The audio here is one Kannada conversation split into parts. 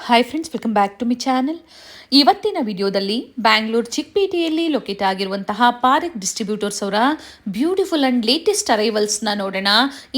Hi friends, welcome back to my channel. ಇವತ್ತಿನ ವಿಡಿಯೋದಲ್ಲಿ ಬ್ಯಾಂಗ್ಳೂರ್ ಚಿಕ್ಕಪೇಟೆಯಲ್ಲಿ ಲೊಕೇಟ್ ಆಗಿರುವಂತಹ ಪಾರೆಕ್ ಡಿಸ್ಟ್ರಿಬ್ಯೂಟರ್ಸ್ ಅವರ ಬ್ಯೂಟಿಫುಲ್ ಅಂಡ್ ಲೇಟೆಸ್ಟ್ ಅರೈವಲ್ಸ್ನ ನೋಡೋಣ.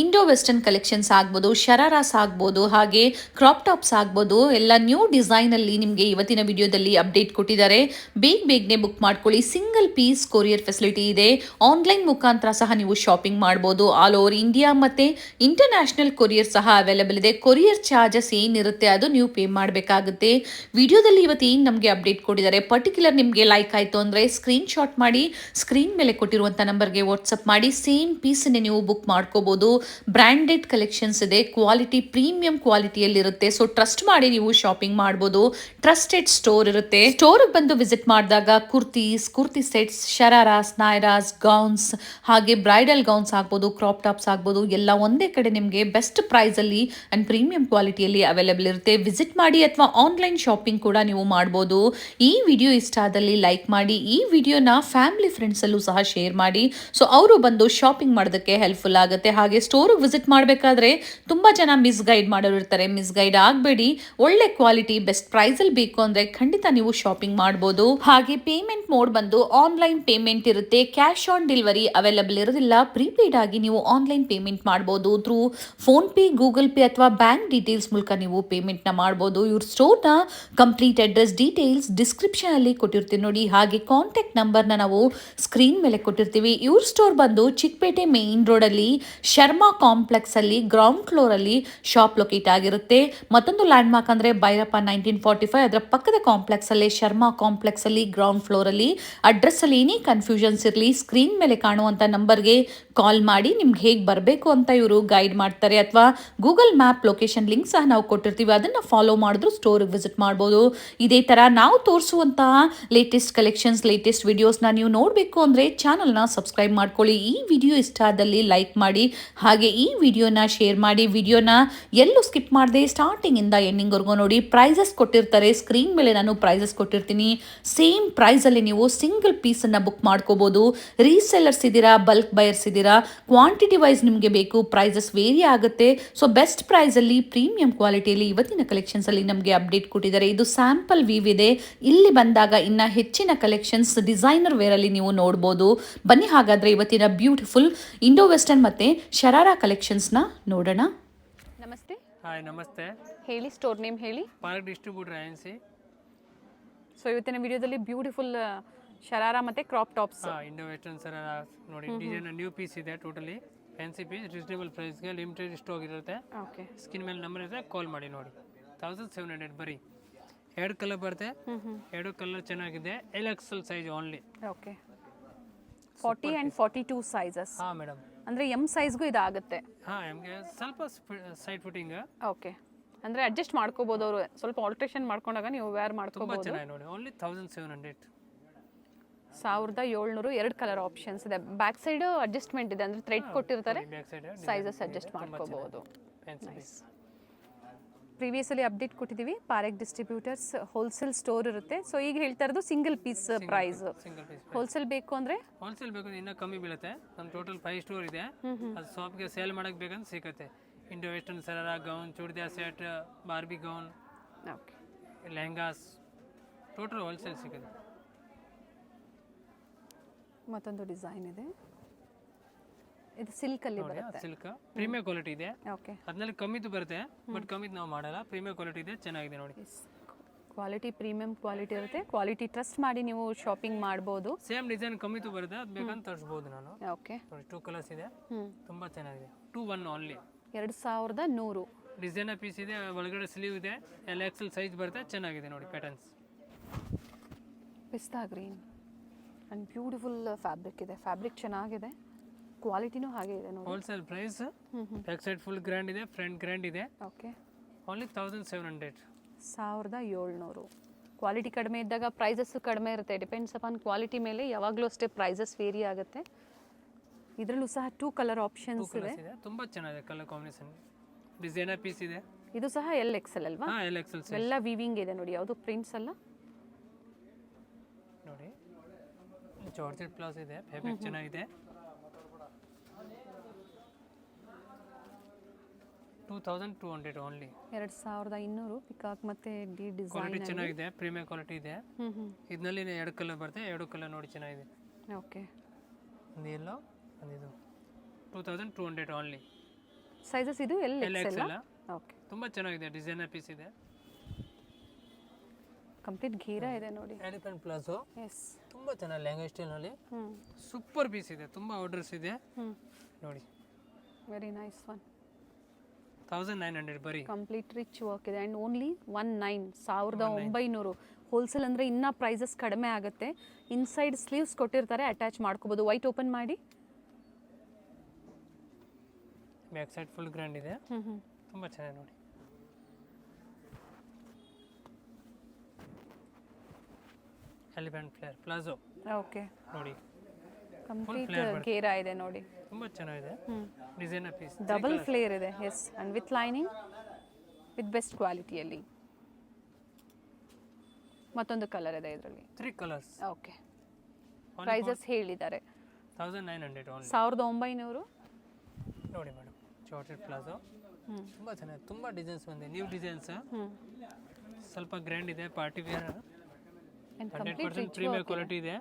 ಇಂಡೋ ವೆಸ್ಟರ್ನ್ ಕಲೆಕ್ಷನ್ಸ್ ಆಗ್ಬೋದು, ಶರಾರಾಸ್ ಆಗ್ಬೋದು, ಹಾಗೆ ಕ್ರಾಪ್ ಟಾಪ್ಸ್ ಆಗ್ಬೋದು, ಎಲ್ಲ ನ್ಯೂ ಡಿಸೈನಲ್ಲಿ ನಿಮಗೆ ಇವತ್ತಿನ ವಿಡಿಯೋದಲ್ಲಿ ಅಪ್ಡೇಟ್ ಕೊಟ್ಟಿದ್ದಾರೆ. ಬೇಗನೆ ಬುಕ್ ಮಾಡ್ಕೊಳ್ಳಿ. ಸಿಂಗಲ್ ಪೀಸ್ ಕೊರಿಯರ್ ಫೆಸಿಲಿಟಿ ಇದೆ. ಆನ್ಲೈನ್ ಮುಖಾಂತರ ಸಹ ನೀವು ಶಾಪಿಂಗ್ ಮಾಡ್ಬೋದು. ಆಲ್ ಓವರ್ ಇಂಡಿಯಾ ಮತ್ತು ಇಂಟರ್ನ್ಯಾಷನಲ್ ಕೊರಿಯರ್ ಸಹ ಅವೈಲೇಬಲ್ ಇದೆ. ಕೊರಿಯರ್ ಚಾರ್ಜಸ್ ಏನಿರುತ್ತೆ ಅದು ನೀವು ಪೇ ಮಾಡಬೇಕಾಗುತ್ತೆ. ವಿಡಿಯೋದಲ್ಲಿ ಇವತ್ತು ಏನು ನಮಗೆ ಅಪ್ಡೇಟ್ ಕೊಟ್ಟಿದ್ದಾರೆ, ಪರ್ಟಿಕ್ಯುಲರ್ ನಿಮಗೆ ಲೈಕ್ ಆಯಿತು ಅಂದರೆ ಸ್ಕ್ರೀನ್ ಶಾಟ್ ಮಾಡಿ ಸ್ಕ್ರೀನ್ ಮೇಲೆ ಕೊಟ್ಟಿರುವಂಥ ನಂಬರ್ಗೆ ವಾಟ್ಸಪ್ ಮಾಡಿ ಸೇಮ್ ಪೀಸನ್ನೇ ನೀವು ಬುಕ್ ಮಾಡ್ಕೋಬೋದು. ಬ್ರ್ಯಾಂಡೆಡ್ ಕಲೆಕ್ಷನ್ಸ್ ಇದೆ, ಕ್ವಾಲಿಟಿ ಪ್ರೀಮಿಯಂ ಕ್ವಾಲಿಟಿಯಲ್ಲಿರುತ್ತೆ. ಸೊ ಟ್ರಸ್ಟ್ ಮಾಡಿ ನೀವು ಶಾಪಿಂಗ್ ಮಾಡ್ಬೋದು. ಟ್ರಸ್ಟೆಡ್ ಸ್ಟೋರ್ ಇರುತ್ತೆ. ಸ್ಟೋರ್ಗೆ ಬಂದು ವಿಸಿಟ್ ಮಾಡಿದಾಗ ಕುರ್ತಿ ಸೆಟ್ಸ್, ಶರಾರಾಸ್, ನಾಯರಾಸ್, ಗೌನ್ಸ್, ಹಾಗೆ ಬ್ರೈಡಲ್ ಗೌನ್ಸ್ ಆಗ್ಬೋದು, ಕ್ರಾಪ್ ಟಾಪ್ಸ್ ಆಗ್ಬೋದು, ಎಲ್ಲ ಒಂದೇ ಕಡೆ ನಿಮಗೆ ಬೆಸ್ಟ್ ಪ್ರೈಸಲ್ಲಿ ಅಂಡ್ ಪ್ರೀಮಿಯಂ ಕ್ವಾಲಿಟಿಯಲ್ಲಿ ಅವೈಲೇಬಲ್ ಇರುತ್ತೆ. ವಿಸಿಟ್ ಮಾಡಿ ಅಥವಾ ಆನ್ಲೈನ್ ಶಾಪಿಂಗ್ ಕೂಡ ನೀವು ಮಾಡ್ಬೋದು. ಈ ವಿಡಿಯೋ ಇಷ್ಟ ಆದಲ್ಲಿ ಲೈಕ್ ಮಾಡಿ. ಈ ವಿಡಿಯೋನ ಫ್ಯಾಮಿಲಿ ಫ್ರೆಂಡ್ಸಲ್ಲೂ ಸಹ ಶೇರ್ ಮಾಡಿ. ಸೊ ಅವರು ಬಂದು ಶಾಪಿಂಗ್ ಮಾಡೋದಕ್ಕೆ ಹೆಲ್ಪ್ಫುಲ್ ಆಗುತ್ತೆ. ಹಾಗೆ ಸ್ಟೋರಿಗೆ ವಿಸಿಟ್ ಮಾಡಬೇಕಾದ್ರೆ ತುಂಬ ಜನ ಮಿಸ್ಗೈಡ್ ಮಾಡೋರು ಇರ್ತಾರೆ. ಮಿಸ್ಗೈಡ್ ಆಗಬೇಡಿ. ಒಳ್ಳೆ ಕ್ವಾಲಿಟಿ ಬೆಸ್ಟ್ ಪ್ರೈಸಲ್ಲಿ ಬೇಕು ಅಂದರೆ ಖಂಡಿತ ನೀವು ಶಾಪಿಂಗ್ ಮಾಡ್ಬೋದು. ಹಾಗೆ ಪೇಮೆಂಟ್ ಮೋಡ್ ಬಂದು ಆನ್ಲೈನ್ ಪೇಮೆಂಟ್ ಇರುತ್ತೆ. ಕ್ಯಾಶ್ ಆನ್ ಡೆಲಿವರಿ ಅವೈಲೇಬಲ್ ಇರೋದಿಲ್ಲ. ಪ್ರೀಪೇಯ್ಡ್ ಆಗಿ ನೀವು ಆನ್ಲೈನ್ ಪೇಮೆಂಟ್ ಮಾಡ್ಬೋದು. Through phone pay, Google pay ಅಥವಾ ಬ್ಯಾಂಕ್ ಡೀಟೇಲ್ಸ್ ಮೂಲಕ ನೀವು ಪೇಮೆಂಟ್ನ ಮಾಡ್ಬೋದು. ಇವ್ರ ಸ್ಟೋರ್ನ ಕಂಪ್ಲೀಟ್ ಅಡ್ರೆಸ್ ಡೀಟೇಲ್ಸ್ ಡಿಸ್ಕ್ರಿಪ್ಷನ್ ಅಲ್ಲಿ ಕೊಟ್ಟಿರ್ತೀವಿ ನೋಡಿ. ಹಾಗೆ ಕಾಂಟ್ಯಾಕ್ಟ್ ನಂಬರ್ನ ನಾವು ಸ್ಕ್ರೀನ್ ಮೇಲೆ ಕೊಟ್ಟಿರ್ತೀವಿ. ಇವ್ರ ಸ್ಟೋರ್ ಬಂದು ಚಿಕ್ಕಪೇಟೆ ಮೇನ್ ರೋಡಲ್ಲಿ ಶರ್ಮಾ ಕಾಂಪ್ಲೆಕ್ಸ್ ಅಲ್ಲಿ ಗ್ರೌಂಡ್ ಫ್ಲೋರ್ ಅಲ್ಲಿ ಶಾಪ್ ಲೊಕೇಟ್ ಆಗಿರುತ್ತೆ. ಮತ್ತೊಂದು ಲ್ಯಾಂಡ್ ಮಾರ್ಕ್ ಅಂದ್ರೆ ಭೈರಪ್ಪ 1945, ಅದರ ಪಕ್ಕದ ಕಾಂಪ್ಲೆಕ್ಸ್ ಅಲ್ಲಿ ಶರ್ಮಾ ಕಾಂಪ್ಲೆಕ್ಸ್ ಅಲ್ಲಿ ಗ್ರೌಂಡ್ ಫ್ಲೋರ್ ಅಲ್ಲಿ. ಅಡ್ರೆಸ್ ಅಲ್ಲಿ ಏನೇ ಕನ್ಫ್ಯೂಷನ್ಸ್ ಇರಲಿ ಸ್ಕ್ರೀನ್ ಮೇಲೆ ಕಾಣುವಂತ ನಂಬರ್ಗೆ ಕಾಲ್ ಮಾಡಿ ನಿಮ್ಗೆ ಹೇಗೆ ಬರಬೇಕು ಅಂತ ಇವರು ಗೈಡ್ ಮಾಡ್ತಾರೆ. ಅಥವಾ ಗೂಗಲ್ ಮ್ಯಾಪ್ ಲೊಕೇಶನ್ ಲಿಂಕ್ ಸಹ ನಾವು ಕೊಟ್ಟಿರ್ತೀವಿ, ಅದನ್ನ ಫಾಲೋ ಮಾಡಿದ್ರು ಸ್ಟೋರ್ಗೆ ವಿಸಿಟ್ ಮಾಡ್ಬೋದು. ಇದೇ ತರ ನಾವು ತೋರಿಸುವಂತಹ ಲೇಟೆಸ್ಟ್ ಕಲೆಕ್ಷನ್ಸ್, ಲೇಟೆಸ್ಟ್ ವಿಡಿಯೋಸ್ನ ನೀವು ನೋಡಬೇಕು ಅಂದರೆ ಚಾನಲ್ನ ಸಬ್ಸ್ಕ್ರೈಬ್ ಮಾಡ್ಕೊಳ್ಳಿ. ಈ ವಿಡಿಯೋ ಇಷ್ಟ ಆದಲ್ಲಿ ಲೈಕ್ ಮಾಡಿ, ಹಾಗೆ ಈ ವಿಡಿಯೋನ ಶೇರ್ ಮಾಡಿ. ವಿಡಿಯೋನ ಎಲ್ಲೂ ಸ್ಕಿಪ್ ಮಾಡದೆ ಸ್ಟಾರ್ಟಿಂಗ್ ಇಂದ ಎಂಡಿಂಗ್ ವರ್ಗು ನೋಡಿ. ಪ್ರೈಸಸ್ ಕೊಟ್ಟಿರ್ತಾರೆ ಸ್ಕ್ರೀನ್ ಮೇಲೆ, ನಾನು ಪ್ರೈಸಸ್ ಕೊಟ್ಟಿರ್ತೀನಿ. ಸೇಮ್ ಪ್ರೈಸ್ ಅಲ್ಲಿ ನೀವು ಸಿಂಗಲ್ ಪೀಸ್ ಅನ್ನ ಬುಕ್ ಮಾಡ್ಕೋಬಹುದು. ರೀಸೆಲ್ಲರ್ಸ್ ಇದ್ದೀರಾ, ಬಲ್ಕ್ ಬಯರ್ಸ್ ಇದ್ದೀರಾ, ಕ್ವಾಂಟಿಟಿ ವೈಸ್ ನಿಮಗೆ ಬೇಕು, ಪ್ರೈಸಸ್ ವೇರಿ ಆಗುತ್ತೆ. ಸೊ ಬೆಸ್ಟ್ ಪ್ರೈಸ್ ಅಲ್ಲಿ ಪ್ರೀಮಿಯಂ ಕ್ವಾಲಿಟಿಯಲ್ಲಿ ಇವತ್ತಿನ ಕಲೆಕ್ಷನ್ಸ್ ಅಲ್ಲಿ ನಮಗೆ ಅಪ್ಡೇಟ್ ಕೊಟ್ಟಿದ್ದಾರೆ. ಇದು ಸ್ಯಾಂಪಲ್ ವೀವ್ ಇದೆ. ಇಲ್ಲಿ ಬಂದಾಗ ಇನ್ನ ಹೆಚ್ಚಿನ ಕಲೆಕ್ಷನ್ಸ್ ಡಿಸೈನರ್ ವೇರ್ ಅಲ್ಲಿ ನೀವು ನೋಡಬಹುದು. ಬನ್ನಿ ಹಾಗಾದ್ರೆ ಇವತ್ತಿನ ಬ್ಯೂಟಿಫುಲ್ ಇಂಡೋ ವೆಸ್ಟರ್ನ್ ಮತ್ತೆ ಶರಾರಾ ಕಲೆಕ್ಷನ್ಸ್ ನ ನೋಡೋಣ. ನಮಸ್ತೆ. ಹಾಯ್, ನಮಸ್ತೆ. ಹೇಳಿ, ಸ್ಟೋರ್ ನೇಮ್ ಹೇಳಿ. ಪಾರೆಕ್ ಡಿಸ್ಟ್ರಿಬ್ಯೂಟರ್ ಏಜೆನ್ಸಿ. ಸೊ ಇವತ್ತಿನ ವಿಡಿಯೋದಲ್ಲಿ ಬ್ಯೂಟಿಫುಲ್ ಶರಾರಾ ಮತ್ತೆ crop tops. Indo western sharara ನೋಡಿ. ಡಿಸೈನ್ ನ್ಯೂ ಪೀಸ್ ಇದೆ. ಟೋಟಲಿ ಫ್ಯಾನ್ಸಿ ಪೀಸ್, ರೀಸನೇಬಲ್ ಪ್ರೈಸ್ಗೆ ಲಿಮಿಟೆಡ್ ಸ್ಟಾಕ್ ಇರುತ್ತೆ. ಓಕೆ. ಸ್ಕ್ರೀನ್ ಮೇಲೆ ನಂಬರ್ ಇದೆ, ಕಾಲ್ ಮಾಡಿ ನೋಡಿ. 1700 ಬರೀ. ಎರಡು ಕಲರ್ ಬರುತ್ತೆ. ಎರಡು ಕಲರ್ ಚೆನ್ನಾಗಿದೆ. XL size only. Okay. 40 and 42 sizes. ಹಾಂ ಮೇಡಮ್. ಅಂದ್ರೆ ಎಂ ಸೈಜ್ಗೂ ಇದಾಗುತ್ತೆ. ಹಾಂ, ಎಮ್ಗೆ ಸ್ವಲ್ಪ ಸೈಡ್ ಫಿಟ್ಟಿಂಗ್. ಓಕೆ. ಅಂದ್ರೆ ಅಡ್ಜಸ್ಟ್ ಮಾಡ್ಕೋಬಹುದು. ಅವರು ಸ್ವಲ್ಪ ಆಲ್ಟ್ರೇಷನ್ ಮಾಡ್ಕೊಂಡಾಗ ನೀವು ವೇರ್ ತುಂಬ ಮಾಡ್ಕೋಬಹುದು. ಚೆನ್ನಾಗಿ ನೋಡಿ. ಓನ್ಲಿ 1700. 1700. ಎರಡು ಕಲರ್ ಆಪ್ಷನ್ಸ್ ಇದೆ. ಬ್ಯಾಕ್ ಸೈಡ್ ಅಡ್ಜಸ್ಟ್ಮೆಂಟ್ ಇದೆ, ಅಂದ್ರೆ ಥ್ರೆಡ್ ಕೊಟ್ಟಿರ್ತಾರೆ. ಬ್ಯಾಕ್ ಸೈಡ್ ಸೈಜಸ್ ಅಡ್ಜಸ್ಟ್ ಮಾಡ್ಕೋಬಹುದು. Fancy piece. ಪ್ರೀವಿಯಸ್ಲಿ ಅಪ್ಡೇಟ್ ಕೊಟ್ಟಿದ್ದೀವಿ. ಪಾರೆಕ್ ಡಿಸ್ಟ್ರಿಬ್ಯೂಟರ್ಸ್ ಹೋಲ್ಸೇಲ್ ಸ್ಟೋರ್ ಇರುತ್ತೆ. ಸೊ ಈಗ ಹೇಳ್ತಾ ಇರೋದು single piece price. Single piece. Wholesale ಬೇಕು ಅಂದ್ರೆ ಹೋಲ್ಸೇಲ್ ಬೇಕು ಇನ್ನೂ ಕಮ್ಮಿ ಬೀಳುತ್ತೆ. ನಮ್ಮ ಟೋಟಲ್ 5 ಸ್ಟೋರ್ ಇದೆ. ಅದು ಶಾಪ್ಗೆ ಸೇಲ್ ಮಾಡಕ್ಕೆ ಬೇಕಂತ ಸಿಗುತ್ತೆ. Indo western sharara, gown, churidar set, Barbie gown, okay, lehengas, total wholesale ಸಿಗುತ್ತೆ. ಮತ್ತೊಂದು ಡಿಸೈನ್ ಇದೆ. ಇದು ಸಿಲ್ಕ್ ಅಲ್ಲಿ ಬರುತ್ತೆ. ಸಿಲ್ಕ್ ಪ್ರೀಮಿಯಂ ಕ್ವಾಲಿಟಿ ಇದೆ. ಓಕೆ. ಅದ್ರಲ್ಲಿ ಕಮ್ಮಿದು ಬರುತ್ತೆ, ಬಟ್ ಕಮ್ಮಿದು ನಾವು ಮಾಡಲ್ಲ. ಪ್ರೀಮಿಯಂ ಕ್ವಾಲಿಟಿ ಇದೆ, ಚೆನ್ನಾಗಿದೆ ನೋಡಿ. ಕ್ವಾಲಿಟಿ ಪ್ರೀಮಿಯಂ ಕ್ವಾಲಿಟಿ ಇರುತ್ತೆ. ಕ್ವಾಲಿಟಿ ಟ್ರಸ್ಟ್ ಮಾಡಿ ನೀವು ಶಾಪಿಂಗ್ ಮಾಡ್ಬೋದು. ಸೇಮ್ ಡಿಸೈನ್ ಕಮ್ಮಿದು ಬರುತ್ತೆ, ಅದು ಬೇಕಂತ ತರಿಸ್ಬೋದು ನಾನು. ಓಕೆ. ನೋಡಿ, 2 ಕಲರ್ಸ್ ಇದೆ. ತುಂಬ ಚೆನ್ನಾಗಿದೆ. 2 ಓನ್ಲಿ. 2100. ಡಿಸೈನರ್ ಪೀಸ್ ಇದೆ, ಒಳಗಡೆ ಸ್ಲೀವ್ ಇದೆ, XL ಸೈಜ್ ಬರುತ್ತೆ. ಚೆನ್ನಾಗಿದೆ ನೋಡಿ patterns. Pista green and beautiful fabric ಇದೆ. ಫ್ಯಾಬ್ರಿಕ್ ಚೆನ್ನಾಗಿದೆ, ಕ್ವಾಲಿಟಿನೂ ಹಾಗೆ ಇದೆ ನೋಡಿ. Wholesale price. Back side full grand ಇದೆ, ಫ್ರಂಟ್ ಗ್ರ್ಯಾಂಡ್ ಇದೆ. ಓಕೆ. ಓನ್ಲಿ 1700. 1700. ಕ್ವಾಲಿಟಿ ಕಡಿಮೆ ಇದ್ದಾಗ ಪ್ರೈಸಸ್ ಕಡಿಮೆ ಇರುತ್ತೆ. ಡಿಪೆಂಡ್ಸ್ ಅಪಾನ್ ಕ್ವಾಲಿಟಿ ಮೇಲೆ. ಯಾವಾಗಲೂ ಅಷ್ಟೇ ಪ್ರೈಸಸ್ ವೇರಿ ಆಗುತ್ತೆ. ಇದರಲ್ಲೂ ಸಹ 2 ಕಲರ್ ಆಪ್ಷನ್ಸ್ ಇದೆ. ತುಂಬ ಚೆನ್ನಾಗಿದೆ ಕಲರ್ ಕಾಂಬಿನೇಷನ್. ಡಿಸೈನರ್ ಪೀಸ್ ಇದೆ. ಇದು ಸಹ XL ಅಲ್ವಾ? ಹಾಂ, XL ಸೈಜ್. ಎಲ್ಲ ವೀವಿಂಗ್ ಇದೆ ನೋಡಿ, ಯಾವುದು ಪ್ರಿಂಟ್ಸ್ ಅಲ್ಲ ನೋಡಿ. ಜಾರ್ಜೆಟ್ ಪ್ಲಾಸ್ ಇದೆ, ಫ್ಯಾಬ್ರಿಕ್ ಚೆನ್ನಾಗಿದೆ. 2200 ಓನ್ಲಿ. 2200 ಪಿಕಾಕ್ ಮತ್ತು ಡಿ ಕ್ವಾಲಿಟಿ ಡಿಸೈನ್. ಚೆನ್ನಾಗಿದೆ, ಪ್ರೀಮಿಯಂ ಕ್ವಾಲಿಟಿ ಇದೆ. ಇದರಲ್ಲಿ 2 ಕಲರ್ ಬರುತ್ತೆ, 2 ಕಲರ್ ನೋಡಿ ಚೆನ್ನಾಗಿದೆ. ಓಕೆ. ಒಂದು ಎಲ್ಲೋ ಒಂದು ಇದು 2200 ಓನ್ಲಿ. ಸೈಜಸ್ ಇದು ಎಲ್ ಎಲ್ ಎಕ್ಸೆಲ್. ಓಕೆ. ತುಂಬ ಚೆನ್ನಾಗಿದೆ, ಡಿಸೈನರ್ ಪೀಸ್ ಇದೆ. ಕಂಪ್ಲೀಟ್ ಘೇರಾ ಇದೆ ನೋಡಿ. ಎಲಿಫೆಂಟ್ ಪ್ಲಾಜೋ ಎಸ್. ತುಂಬ ಚೆನ್ನಾಗಿ ಲೆಹಂಗಾ ಸ್ಟೈಲ್ನಲ್ಲಿ ಹ್ಞೂ ಸೂಪರ್ ಪೀಸ್ ಇದೆ, ತುಂಬ ಆರ್ಡರ್ಸ್ ಇದೆ ನೋಡಿ. Very nice one. 1900 ಬರೀ. ಕಂಪ್ಲೀಟ್ ರಿಚ್ ವರ್ಕ್ ಇದೆ ಆ್ಯಂಡ್ ಓನ್ಲಿ 1900 ಹೋಲ್ಸೇಲ್ ಅಂದರೆ ಇನ್ನೂ ಪ್ರೈಸಸ್ ಕಡಿಮೆ ಆಗುತ್ತೆ. ಇನ್ಸೈಡ್ ಸ್ಲೀವ್ಸ್ ಕೊಟ್ಟಿರ್ತಾರೆ, ಅಟ್ಯಾಚ್ ಮಾಡ್ಕೋಬೋದು. ವೈಟ್ ಓಪನ್ ಮಾಡಿ. ಬ್ಯಾಕ್ ಸೈಡ್ ಫುಲ್ ಗ್ರ್ಯಾಂಡ್ ಇದೆ, ಹ್ಞೂ ತುಂಬ ಚೆನ್ನಾಗಿ ನೋಡಿ. Elephant flare palazzo okay. ನೋಡಿ, ಕಂಪ್ಲೀಟ್ ಘೇರಾ ಇದೆ ನೋಡಿ. ತುಂಬ ಚೆನ್ನಾಗಿದೆ, ಡಿಸೈನರ್ ಪೀಸ್. ಡಬಲ್ ಫ್ಲೇರ್ ಇದೆ. Yes. And with lining with best ಕ್ವಾಲಿಟಿಯಲ್ಲಿ. ಮತ್ತೊಂದು ಕಲರ್ ಇದೆ ಇದರಲ್ಲಿ. 3 ಕಲರ್ಸ್. ಓಕೆ. ಪ್ರೈಸಸ್ ಹೇಳಿದ್ದಾರೆ. 1900 ಓನ್ಲಿ. 1900. ನೋಡಿ ಮೇಡಮ್, ಶಾರ್ಟೆಡ್ ಪ್ಲಾಜೋ ತುಂಬ ಚೆನ್ನಾಗಿದೆ, ತುಂಬ ಡಿಸೈನ್ಸ್ ಬಂದಿದೆ, ನ್ಯೂ ಡಿಸೈನ್ಸ್. ಸ್ವಲ್ಪ ಗ್ರ್ಯಾಂಡ್ ಇದೆ, ಪಾರ್ಟಿ ವೇರ್. 100% ಪ್ರೀಮಿಯರ್ ಕ್ವಾಲಿಟಿ ಇದೆ.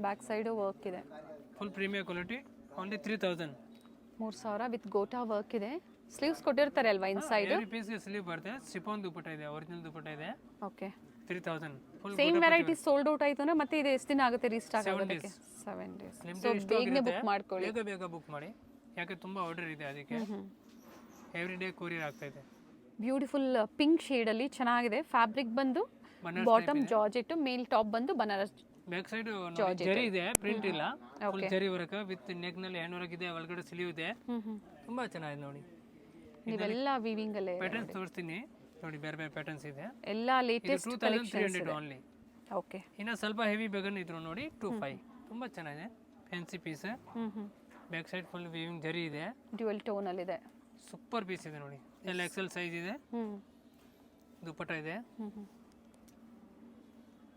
ಬ್ಯಾಕ್ ಸೈಡು ವರ್ಕ್ ಇದೆ. Full premier quality, only 3000. 3000 with gota work ಇದೆ. ಸ್ಲೀವ್ಸ್ ಕೊಟ್ಟಿರ್ತಾರೆ ಅಲ್ವಾ ಇನ್ಸೈಡ್? ಎವ್ರಿ ಪೀಸ್ಗೆ ಸ್ಲೀವ್ ಬರುತ್ತೆ. ಶಿಫಾನ್ ದುಪಟ್ಟ ಇದೆ, ಒರಿಜಿನಲ್ ದುಪಟ್ಟ ಇದೆ. Okay. 3000 full. Same variety sold out ಆಯ್ತು ಅಂದ್ರೆ ಮತ್ತೆ ಇದು ಎಷ್ಟು ದಿನ ಆಗುತ್ತೆ ರೀಸ್ಟಾಕ್ ಆಗೋದಕ್ಕೆ? 7 days. ಸೊ ಬೇಗನೆ ಬುಕ್ ಮಾಡ್ಕೊಳ್ಳಿ. ಬೇಗ ಬುಕ್ ಮಾಡಿ, ಯಾಕೆ ತುಂಬ ಆರ್ಡರ್ ಇದೆ ಅದಕ್ಕೆ. ಎವ್ರಿ ಡೇ ಕೊರಿಯರ್ ಆಗ್ತಾ ಇದೆ. ಬ್ಯೂಟಿಫುಲ್ ಪಿಂಕ್ ಶೇಡ್ ಅಲ್ಲಿ ಚೆನ್ನಾಗಿದೆ. ಫ್ಯಾಬ್ರಿಕ್ ಬಂದು ಬಾಟಮ್ ಜಾರ್ಜೆಟ್, ಮೇಲ್ ಟಾಪ್ ಬಂದು ಬನಾರಸ್. ಬ್ಯಾಕ್ ಸೈಡ್ ಜರಿ ಇದೆ, ಪ್ರಿಂಟ್ ಇಲ್ಲ, ಫುಲ್ ಜರಿ ವರ್ಕ್ ವಿತ್ ನೆಕ್ ನಲ್ಲಿ ಹ್ಯಾಂಡ್ ವರ್ಕ್ ಇದೆ, ಒಳಗಡೆ ಸ್ಲೀವ್ ಇದೆ. ತುಂಬಾ ಚೆನ್ನಾಗಿದೆ ನೋಡಿ. ನೀವೆಲ್ಲ ವೀವಿಂಗ್ ಅಲ್ಲೇ ಪ್ಯಾಟರ್ನ್ಸ್ ತೋರಿಸ್ತೀನಿ ನೋಡಿ, ಬೇರೆ ಬೇರೆ ಪ್ಯಾಟರ್ನ್ಸ್ ಇದೆ. ಎಲ್ಲ ಲೇಟೆಸ್ಟ್ 2300 ಓನ್ಲಿ. ಓಕೆ. ಇನ್ನು ಸ್ವಲ್ಪ ಹೆವಿ ಬೇಗನ್ ಇದ್ರು ನೋಡಿ 25. ತುಂಬಾ ಚೆನ್ನಾಗಿದೆ, fancy piece. Back side full weaving zari ಇದೆ, ಡ್ಯುಯಲ್ ಟೋನ್ ಅಲ್ಲಿ ಇದೆ. ಸೂಪರ್ ಪೀಸ್ ಇದೆ ನೋಡಿ. ಎಲ್ ಎಕ್ಸೆಲ್ ಸೈಜ್ ಇದೆ, ದುಪಟ್ಟ ಇದೆ.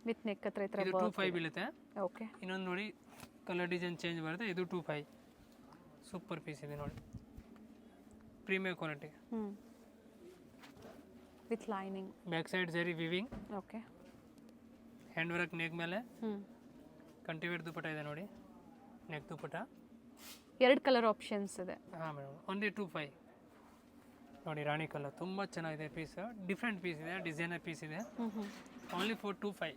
ವಿತ್ ನೆಕ್ ಹತ್ರ ಈ ತರ ಇದು 25 ಬೀಳುತ್ತೆ. ಓಕೆ. ಇನ್ನೊಂದು ನೋಡಿ, ಕಲರ್ ಡಿಸೈನ್ ಚೇಂಜ್ ಬರುತ್ತೆ. ಇದು 25. ಸೂಪರ್ ಪೀಸ್ ಇದೆ ನೋಡಿ, premier quality. With lining. Back side zari weaving. Okay. Hand work neck ಮೇಲೆ. ಕಂಟಿವೇಟ್ ದುಪಟ್ಟ ಇದೆ ನೋಡಿ, ನೆಕ್ ದುಪಟ್ಟ. 2 ಕಲರ್ ಆಪ್ಷನ್ಸ್ ಇದೆ. ಹಾಂ ಮೇಡಮ್, ಓನ್ಲಿ 25 ನೋಡಿ. ರಾಣಿ ಕಲರ್ ತುಂಬ ಚೆನ್ನಾಗಿದೆ ಪೀಸ್, ಡಿಫ್ರೆಂಟ್ ಪೀಸ್ ಇದೆ, ಡಿಸೈನರ್ ಪೀಸ್ ಇದೆ. ಓನ್ಲಿ 425.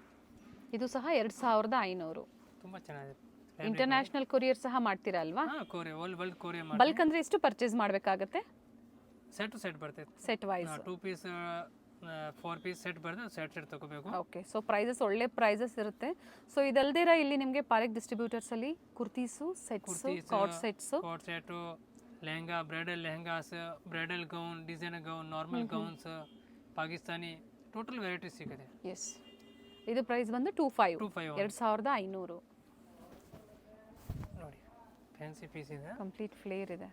ಇದು ಸಹ 2500. ತುಂಬ ಚೆನ್ನಾಗಿದೆ. ಇಂಟರ್ನ್ಯಾಷನಲ್ ಕೊರಿಯರ್ ಸಹ ಮಾಡ್ತೀರಾ ಅಲ್ವಾ? ಹಾಂ, ಕೊರಿಯರ್, ವರ್ಲ್ಡ್ ಕೊರಿಯರ್ ಮಾಡಿ. ಬಲ್ಕ್ ಅಂದ್ರೆ ಎಷ್ಟು ಪರ್ಚೇಸ್ ಮಾಡಬೇಕಾಗುತ್ತೆ? ಸೆಟ್ ಟು ಸೆಟ್ ಬರ್ತೈತೆ. Set wise 2 piece 4 piece set ಬರ್ತದೆ, ಸೆಟ್ ತಗೋಬೇಕು. ಓಕೆ. ಸೊ ಪ್ರೈಸಸ್ ಒಳ್ಳೆ ಪ್ರೈಸಸ್ ಇರುತ್ತೆ. ಸೊ ಇದಲ್ದಿರ ಇಲ್ಲಿ ನಿಮಗೆ ಪಾರೆಕ್ ಡಿಸ್ಟ್ರಿಬ್ಯೂಟರ್ಸ್ ಅಲ್ಲಿ kurtis, sets, card sets, card set, lehenga, bridal lehengas, bridal gown, designer gown, normal gowns, Pakistani, total varieties ಸಿಗುತ್ತೆ. ಎಸ್. ಇದು ಪ್ರೈಸ್ ಬಂದು 25. 2500 ನೋಡಿ. ಫ್ಯಾನ್ಸಿ ಪೀಸ್ ಇದೆ, ಕಂಪ್ಲೀಟ್ ಫ್ಲೇರ್ ಇದೆ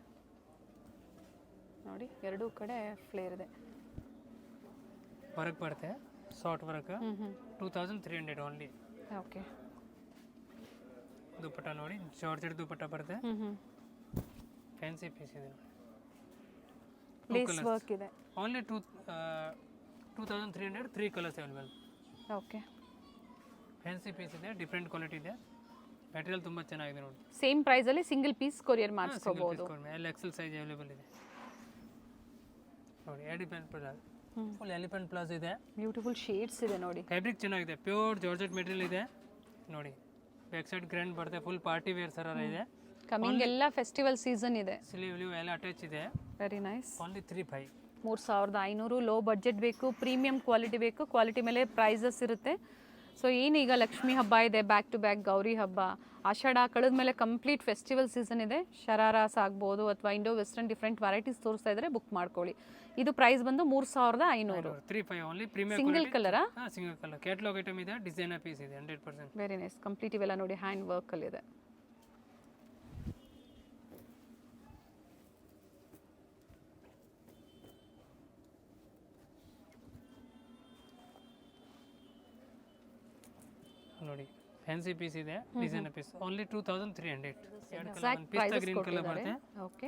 ನೋಡಿ, ಎರಡೂ ಕಡೆ ಫ್ಲೇರ್ ಇದೆ. ವರ್ಕ್ ಬರುತ್ತೆ, short work. 2300 only. Okay. Dupatta ನೋಡಿ, ಜಾರ್ಜೆಟ್ ದುಪಟ್ಟ ಬರುತ್ತೆ. ಫ್ಯಾನ್ಸಿ ಪೀಸ್ ಇದೆ, ಲೇಸ್ ವರ್ಕ್ ಇದೆ. Only 2300. 3 colours available. Okay. Fancy piece ಇದೆ, ಡಿಫ್ರೆಂಟ್ ಕ್ವಾಲಿಟಿ ಇದೆ, ಮೆಟೀರಿಯಲ್ ತುಂಬ ಚೆನ್ನಾಗಿದೆ ನೋಡಿ. ಸೇಮ್ ಪ್ರೈಸ್ ಅಲ್ಲಿ ಸಿಂಗಲ್ ಪೀಸ್ ಕೊರಿಯರ್ ಮಾಡಿಸ್ಕೋಬಹುದು. ಎಲ್ ಎಕ್ಸೆಲ್ ಸೈಜ್ ಅವೈಲೇಬಲ್ ಇದೆ ನೋಡಿ. Elephant palazzo, full elephant palazzo ಇದೆ. ಬ್ಯೂಟಿಫುಲ್ ಶೇಡ್ಸ್ ಇದೆ ನೋಡಿ. ಫ್ಯಾಬ್ರಿಕ್ ಚೆನ್ನಾಗಿದೆ, ಪ್ಯೂರ್ ಜಾರ್ಜೆಟ್ ಮೆಟೀರಿಯಲ್ ಇದೆ ನೋಡಿ. ಬ್ಯಾಕ್ ಸೈಡ್ ಗ್ರ್ಯಾಂಡ್ ಬರುತ್ತೆ, ಫುಲ್ ಪಾರ್ಟಿ ವೇರ್ ಸರ ಇದೆ. ಕಮಿಂಗ್ ಎಲ್ಲ ಫೆಸ್ಟಿವಲ್ ಸೀಸನ್ ಇದೆ. ಸ್ಲೀವ್ ಎಲ್ಲ ಅಟ್ಯಾಚ್ ಇದೆ. Very nice. Only 35. 3500. Low budget ಬೇಕು, ಪ್ರೀಮಿಯಂ ಕ್ವಾಲಿಟಿ ಬೇಕು, ಕ್ವಾಲಿಟಿ ಮೇಲೆ ಪ್ರೈಸಸ್ ಇರುತ್ತೆ. ಸೊ ಏನೀಗ ಲಕ್ಷ್ಮಿ ಹಬ್ಬ ಇದೆ, ಬ್ಯಾಕ್ ಟು ಬ್ಯಾಕ್ ಗೌರಿ ಹಬ್ಬ, ಆಷಾಢ ಕಳೆದ ಮೇಲೆ ಕಂಪ್ಲೀಟ್ ಫೆಸ್ಟಿವಲ್ ಸೀಸನ್ ಇದೆ. ಶರಾರಾಸ್ ಆಗ್ಬೋದು ಅಥವಾ ಇಂಡೋ ವೆಸ್ಟರ್ನ್ ಡಿಫ್ರೆಂಟ್ ವೆರೈಟೀಸ್ ತೋರಿಸ್ತಾ ಇದ್ದಾರೆ, ಬುಕ್ ಮಾಡ್ಕೊಳ್ಳಿ. ಇದು ಪ್ರೈಸ್ ಬಂದು 3500. 35 ಓನ್ಲಿ. ಪ್ರೀಮಿಯಂ ಸಿಂಗಲ್ ಕಲರಾ? ಹಾಂ, ಸಿಂಗಲ್ ಕಲರ್. ಕ್ಯಾಟಲಾಗ್ ಐಟಮ್ ಇದೆ, ಡಿಸೈನರ್ ಪೀಸ್ ಇದೆ 100%. Very nice. ಕಂಪ್ಲೀಟ್ ಇವೆಲ್ಲ ನೋಡಿ ಹ್ಯಾಂಡ್ ವರ್ಕ್ ಅಲ್ಲಿ ಇದೆ. ನೋಡಿ, ಫ್ಯಾನ್ಸಿ ಪೀಸ್ ಇದೆ, designer piece. Only 2300. Exact prices green colour ಬರುತ್ತೆ. ಓಕೆ.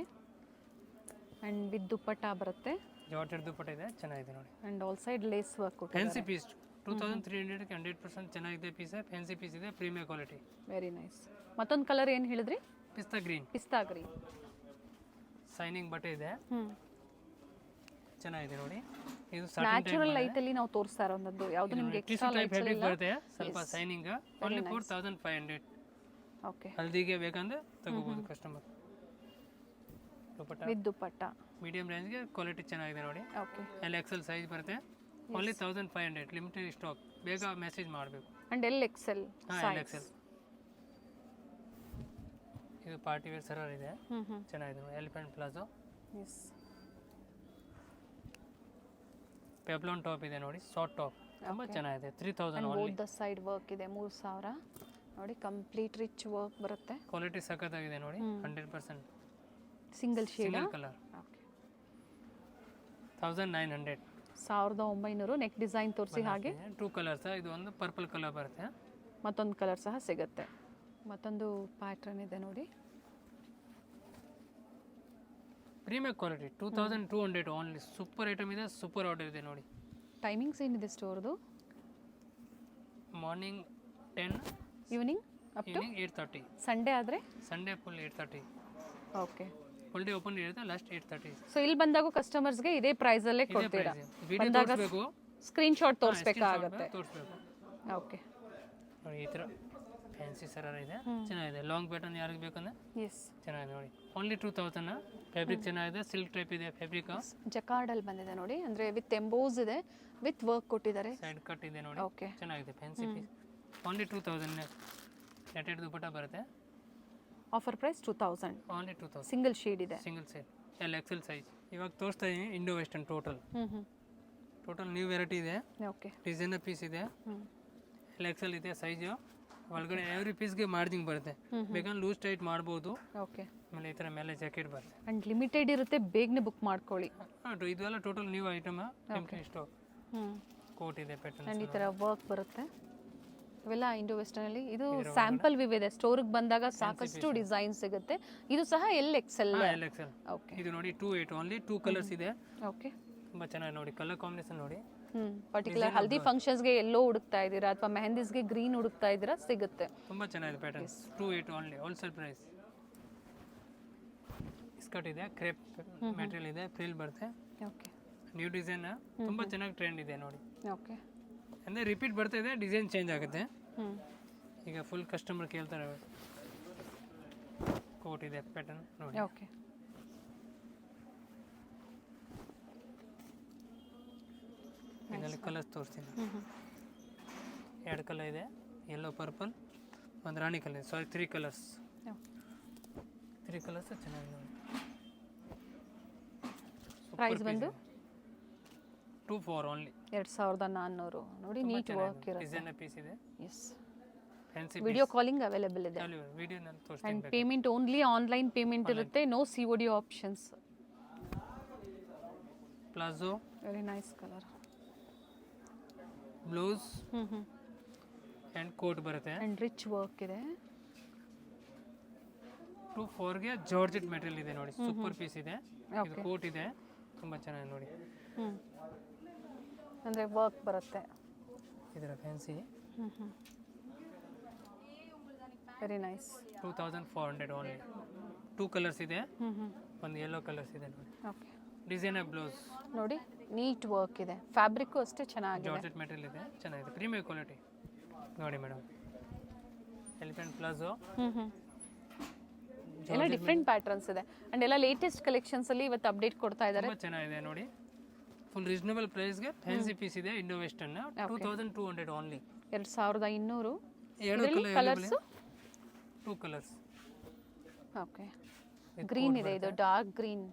ಆ್ಯಂಡ್ ವಿತ್ ದುಪ್ಪಟ್ಟ ಬರುತ್ತೆ ಜಾರ್ಜೆಟ್ ದುಪ್ಪಟ್ಟ ಇದೆ, ಚೆನ್ನಾಗಿದೆ ನೋಡಿ. And all side lace work fancy piece 2300ಕ್ಕೆ 100% ಚೆನ್ನಾಗಿದೆ ಪೀಸ್. ಫ್ಯಾನ್ಸಿ ಪೀಸ್ ಇದೆ, ಪ್ರೀಮಿಯರ್ ಕ್ವಾಲಿಟಿ. Very nice. ಮತ್ತೊಂದು ಕಲರ್ ಏನು ಹೇಳಿದ್ರಿ? ಪಿಸ್ತಾ ಗ್ರೀನ್. ಪಿಸ್ತಾ ಗ್ರೀನ್. ಸೈನಿಂಗ್ ಬಟ್ಟೆ ಇದೆ, ಚೆನ್ನಾಗಿದೆ ನೋಡಿ. ಇದು ನ್ಯಾಚುರಲ್ ಲೈಟಲ್ಲಿ ನಾವು ತೋರಿಸ್ತಾ ಇರೋದು ಯಾವುದು ನಿಮಗೆ ಎಕ್ಸ್ಟ್ರಾ ಲೈಟ್ಸ್ ಫ್ಯಾಬ್ರಿಕ್ ಬರುತ್ತೆ, ಸ್ವಲ್ಪ ಸೈನಿಂಗ್. ಓನ್ಲಿ 4500. ಓಕೆ. ಹಲ್ದಿಗೆ ಬೇಕಂದ್ರೆ ತಗೋಬಹುದು customer. Dupatta with dupatta medium ರೇಂಜ್ಗೆ ಕ್ವಾಲಿಟಿ ಚೆನ್ನಾಗಿದೆ ನೋಡಿ. ಓಕೆ. ಎಲ್ ಎಕ್ಸೆಲ್ ಸೈಜ್ ಬರುತ್ತೆ, ಓನ್ಲಿ 1500. ಲಿಮಿಟೆಡ್ ಸ್ಟಾಕ್, ಬೇಗ ಮೆಸೇಜ್ ಮಾಡಬೇಕು. And L XL L XL. ಇದು ಪಾರ್ಟಿ ವೇರ್ ಸರರ್ ಇದೆ, ಚೆನ್ನಾಗಿದೆ ನೋಡಿ. Elephant palazzo. Yes. Peplum top ಇದೆ ನೋಡಿ, ಶಾರ್ಟ್ ಟಾಪ್, ತುಂಬ ಚೆನ್ನಾಗಿದೆ. 3000 both only. The side work ಇದೆ, 3000 ನೋಡಿ. ಕಂಪ್ಲೀಟ್ ರಿಚ್ ವರ್ಕ್ ಬರುತ್ತೆ. ಕ್ವಾಲಿಟಿ ಸಖತ್ತಾಗಿದೆ ನೋಡಿ, 100%. Single shade. Single colour. Okay. 1900. 1900. Neck design ತೋರಿಸಿ ಹಾಗೆ. 2 ಕಲರ್ಸ್, ಇದು ಒಂದು ಪರ್ಪಲ್ ಕಲರ್ ಬರುತ್ತೆ. ಮತ್ತೊಂದು ಕಲರ್ ಸಹ ಸಿಗುತ್ತೆ. ಮತ್ತೊಂದು ಪ್ಯಾಟ್ರನ್ ಇದೆ ನೋಡಿ. Premier quality 2200 only. Super item ಇದೆ, ಸೂಪರ್ ಆರ್ಡರ್ ಇದೆ ನೋಡಿ. ಟೈಮಿಂಗ್ಸ್ ಏನಿದೆ ಸ್ಟೋರ್ದು? Morning 10, evening up to evening 8:30. Sunday ಆದರೆ Sunday full 8:30. Okay. Full day open ಇರುತ್ತೆ, ಲಾಸ್ಟ್ 8:30. ಸೊ ಇಲ್ಲಿ ಬಂದಾಗ ಕಸ್ಟಮರ್ಸ್ಗೆ ಇದೇ ಪ್ರೈಸಲ್ಲೇ ಕೊಡ್ತೀರಾ? ವಿಡಿಯೋ ತೋರಿಸ್ಬೇಕು, ಸ್ಕ್ರೀನ್ಶಾಟ್ ತೋರಿಸ್ಬೇಕಾಗತ್ತೆ. ತೋರಿಸ್ಬೇಕು. ಓಕೆ. ನೋಡಿ ಈ ಥರ ಫ್ಯಾನ್ಸಿ ಸರರ್ ಇದೆ, ಚೆನ್ನಾಗಿದೆ. ಲಾಂಗ್ ಪ್ಯಾಟರ್ನ್ ಯಾರಿಗೆ ಬೇಕಂದ್ರೆ ಎಸ್, ಚೆನ್ನಾಗಿದೆ ನೋಡಿ. ಓನ್ಲಿ 2000. ಫ್ಯಾಬ್ರಿಕ್ ಚೆನ್ನಾಗಿದೆ, ಸಿಲ್ಕ್ ಟೈಪ್ ಇದೆ ಫ್ಯಾಬ್ರಿಕ್. ಜಕಾರ್ಡಲ್ಲಿ ಬಂದಿದೆ ನೋಡಿ, ಅಂದರೆ ವಿತ್ ಎಂಬೋಸ್ ಇದೆ, ವಿತ್ ವರ್ಕ್ ಕೊಟ್ಟಿದ್ದಾರೆ. ಸೈಡ್ ಕಟ್ ಇದೆ ನೋಡಿ, ಓಕೆ. ಚೆನ್ನಾಗಿದೆ fancy piece. Only 2000. Netted dupatta ಬರುತ್ತೆ. Offer price 2000. Only 2000. Single shade ಇದೆ. Single side, L XL size. ಇವಾಗ ತೋರಿಸ್ತಾ ಇದ್ದೀನಿ Indo western total. Total new variety ಇದೆ, ಓಕೆ. ಡಿಸೈನರ್ ಪೀಸ್ ಇದೆ, ಎಲ್ ಎಕ್ಸೆಲ್ ಇದೆ ಸೈಜು. ಒಳಗಡೆ ಎವ್ರಿ ಪೀಸ್ಗೆ ಮಾರ್ಜಿಂಗ್ ಬರುತ್ತೆ, ಬೇಕಂದ್ರೆ ಲೂಸ್ ಟೈಟ್ ಮಾಡ್ಬೋದು. ಓಕೆ. ಆಮೇಲೆ ಈ ಥರ ಮೇಲೆ ಜಾಕೆಟ್ ಬರುತ್ತೆ. ಆ್ಯಂಡ್ ಲಿಮಿಟೆಡ್ ಇರುತ್ತೆ, ಬೇಗನೆ ಬುಕ್ ಮಾಡ್ಕೊಳ್ಳಿ. ಇದೆಲ್ಲ total new item, stock. Coat ಇದೆ, ಪ್ಯಾಟರ್ನ್. ಆ್ಯಂಡ್ ಈ ಥರ ವರ್ಕ್ ಬರುತ್ತೆ. ಇವೆಲ್ಲ ಇಂಡೋ ವೆಸ್ಟರ್ನಲ್ಲಿ. ಇದು ಸ್ಯಾಂಪಲ್ ವಿವ್ ಇದೆ, ಸ್ಟೋರಿಗೆ ಬಂದಾಗ ಸಾಕಷ್ಟು ಡಿಸೈನ್ ಸಿಗುತ್ತೆ. ಇದು ಸಹ L XL. L XL. Okay. ಇದು ನೋಡಿ 28 ಓನ್ಲಿ. 2 ಕಲರ್ಸ್ ಇದೆ. ಓಕೆ. ತುಂಬ ಚೆನ್ನಾಗಿ ನೋಡಿ, ಕಲರ್ ಕಾಂಬಿನೇಷನ್ ನೋಡಿ. ಪರ್ಟಿಕ್ಯುಲರ್ ಹಲ್ದಿ ಫಂಕ್ಷನ್ಸ್ಗೆ ಎಲ್ಲೋ ಹುಡುಕ್ತಾ ಇದ್ದೀರಾ ಅಥವಾ ಮೆಹಂದೀಸ್ಗೆ ಗ್ರೀನ್ ಹುಡುಕ್ತಾ ಇದ್ದೀರಾ, ಸಿಗುತ್ತೆ. ತುಂಬ ಚೆನ್ನಾಗಿದೆ pattern. 28 only, wholesale price. Skirt ಇದೆ, ಕ್ರೇಪ್ ಮೆಟೀರಿಯಲ್ ಇದೆ, ಫ್ರಿಲ್ ಬರುತ್ತೆ. ಓಕೆ. ನ್ಯೂ ಡಿಸೈನ್, ತುಂಬ ಚೆನ್ನಾಗಿ ಟ್ರೆಂಡ್ ಇದೆ ನೋಡಿ. ಓಕೆ. ಅಂದರೆ ರಿಪೀಟ್ ಬರ್ತಾ ಇದೆ, ಡಿಸೈನ್ ಚೇಂಜ್ ಆಗುತ್ತೆ. ಈಗ ಫುಲ್ ಕಸ್ಟಮರ್ ಕೇಳ್ತಾರೆ. ಕೋಟ್ ಇದೆ, ಪ್ಯಾಟರ್ನ್ ನೋಡಿ. ಓಕೆ. ಇದರಲ್ಲಿ ಕಲರ್ಸ್ ತೋರಿಸ್ತೀನಿ. 2 ಕಲರ್ ಇದೆ, ಯೆಲ್ಲೋ, ಪರ್ಪಲ್, ಒಂದು ರಾಣಿ ಕಲರ್. Sorry, 3 colours. 3 ಕಲರ್ಸ್ ಚೆನ್ನಾಗಿದೆ ನೋಡಿ. ಪ್ರೈಸ್ ಬಂದು 24 ಓನ್ಲಿ. 2400 ನೋಡಿ. ನೀಟ್ ವರ್ಕ್ ಇರುತ್ತೆ. ಡಿಸೈನರ್ ಪೀಸ್ ಇದೆ. Yes. Fancy video calling available ಇದೆ. ವಿಡಿಯೋನಲ್ಲಿ ಆ್ಯಂಡ್ ತೋರಿಸ್ತೀನಿ. ಪೇಮೆಂಟ್ ಓನ್ಲಿ ಆನ್ಲೈನ್ ಪೇಮೆಂಟ್ ಇರುತ್ತೆ, no COD options. Palazzo, very nice colour. Blouse and coat ಬರುತ್ತೆ. ಆ್ಯಂಡ್ ರಿಚ್ ವರ್ಕ್ ಇದೆ. 24ಗೆ ಜಾರ್ಜೆಟ್ ಮೆಟೀರಿಯಲ್ ಇದೆ ನೋಡಿ, ಸೂಪರ್ ಪೀಸ್ ಇದೆ. ಇದು ಕೋಟ್ ಇದೆ, ತುಂಬ ಚೆನ್ನಾಗಿ ನೋಡಿ. ಅಂದರೆ ವರ್ಕ್ ಬರುತ್ತೆ. ಇದರ fancy. Very nice. 2400 only. 2 colours ಇದೆ, ಒಂದು ಯೆಲ್ಲೋ ಕಲರ್ಸ್ ಇದೆ ನೋಡಿ. ಓಕೆ. ಡಿಸೈನರ್ ಬ್ಲೌಸ್ ನೋಡಿ, ನೀಟ್ ವರ್ಕ್ ಇದೆ. ಫ್ಯಾಬ್ರಿಕ್ಕು ಅಷ್ಟೇ ಚೆನ್ನಾಗಿದೆ. ಜಾರ್ಜೆಟ್ ಮೆಟೀರಿಯಲ್ ಇದೆ, ಚೆನ್ನಾಗಿದೆ, ಪ್ರೀಮಿಯರ್ ಕ್ವಾಲಿಟಿ ನೋಡಿ ಮೇಡಮ್. Elephant palazzo. ಎಲ್ಲ ಡಿಫ್ರೆಂಟ್ ಪ್ಯಾಟರ್ನ್ಸ್ ಇದೆ ಆ್ಯಂಡ್ ಎಲ್ಲ ಲೇಟೆಸ್ಟ್ ಕಲೆಕ್ಷನ್ಸಲ್ಲಿ ಇವತ್ತು ಅಪ್ಡೇಟ್ ಕೊಡ್ತಾ ಇದ್ದಾರೆ. ತುಂಬ ಚೆನ್ನಾಗಿದೆ ನೋಡಿ. ಫುಲ್ ರೀಸನಬಲ್ ಪ್ರೈಸ್ಗೆ ಫ್ಯಾನ್ಸಿ ಪೀಸ್ ಇದೆ, Indo western. 2200 only. 2200. 2 colours. 2 colours. Okay. Green ಇದೆ, ಇದು ಡಾರ್ಕ್ ಗ್ರೀನ್.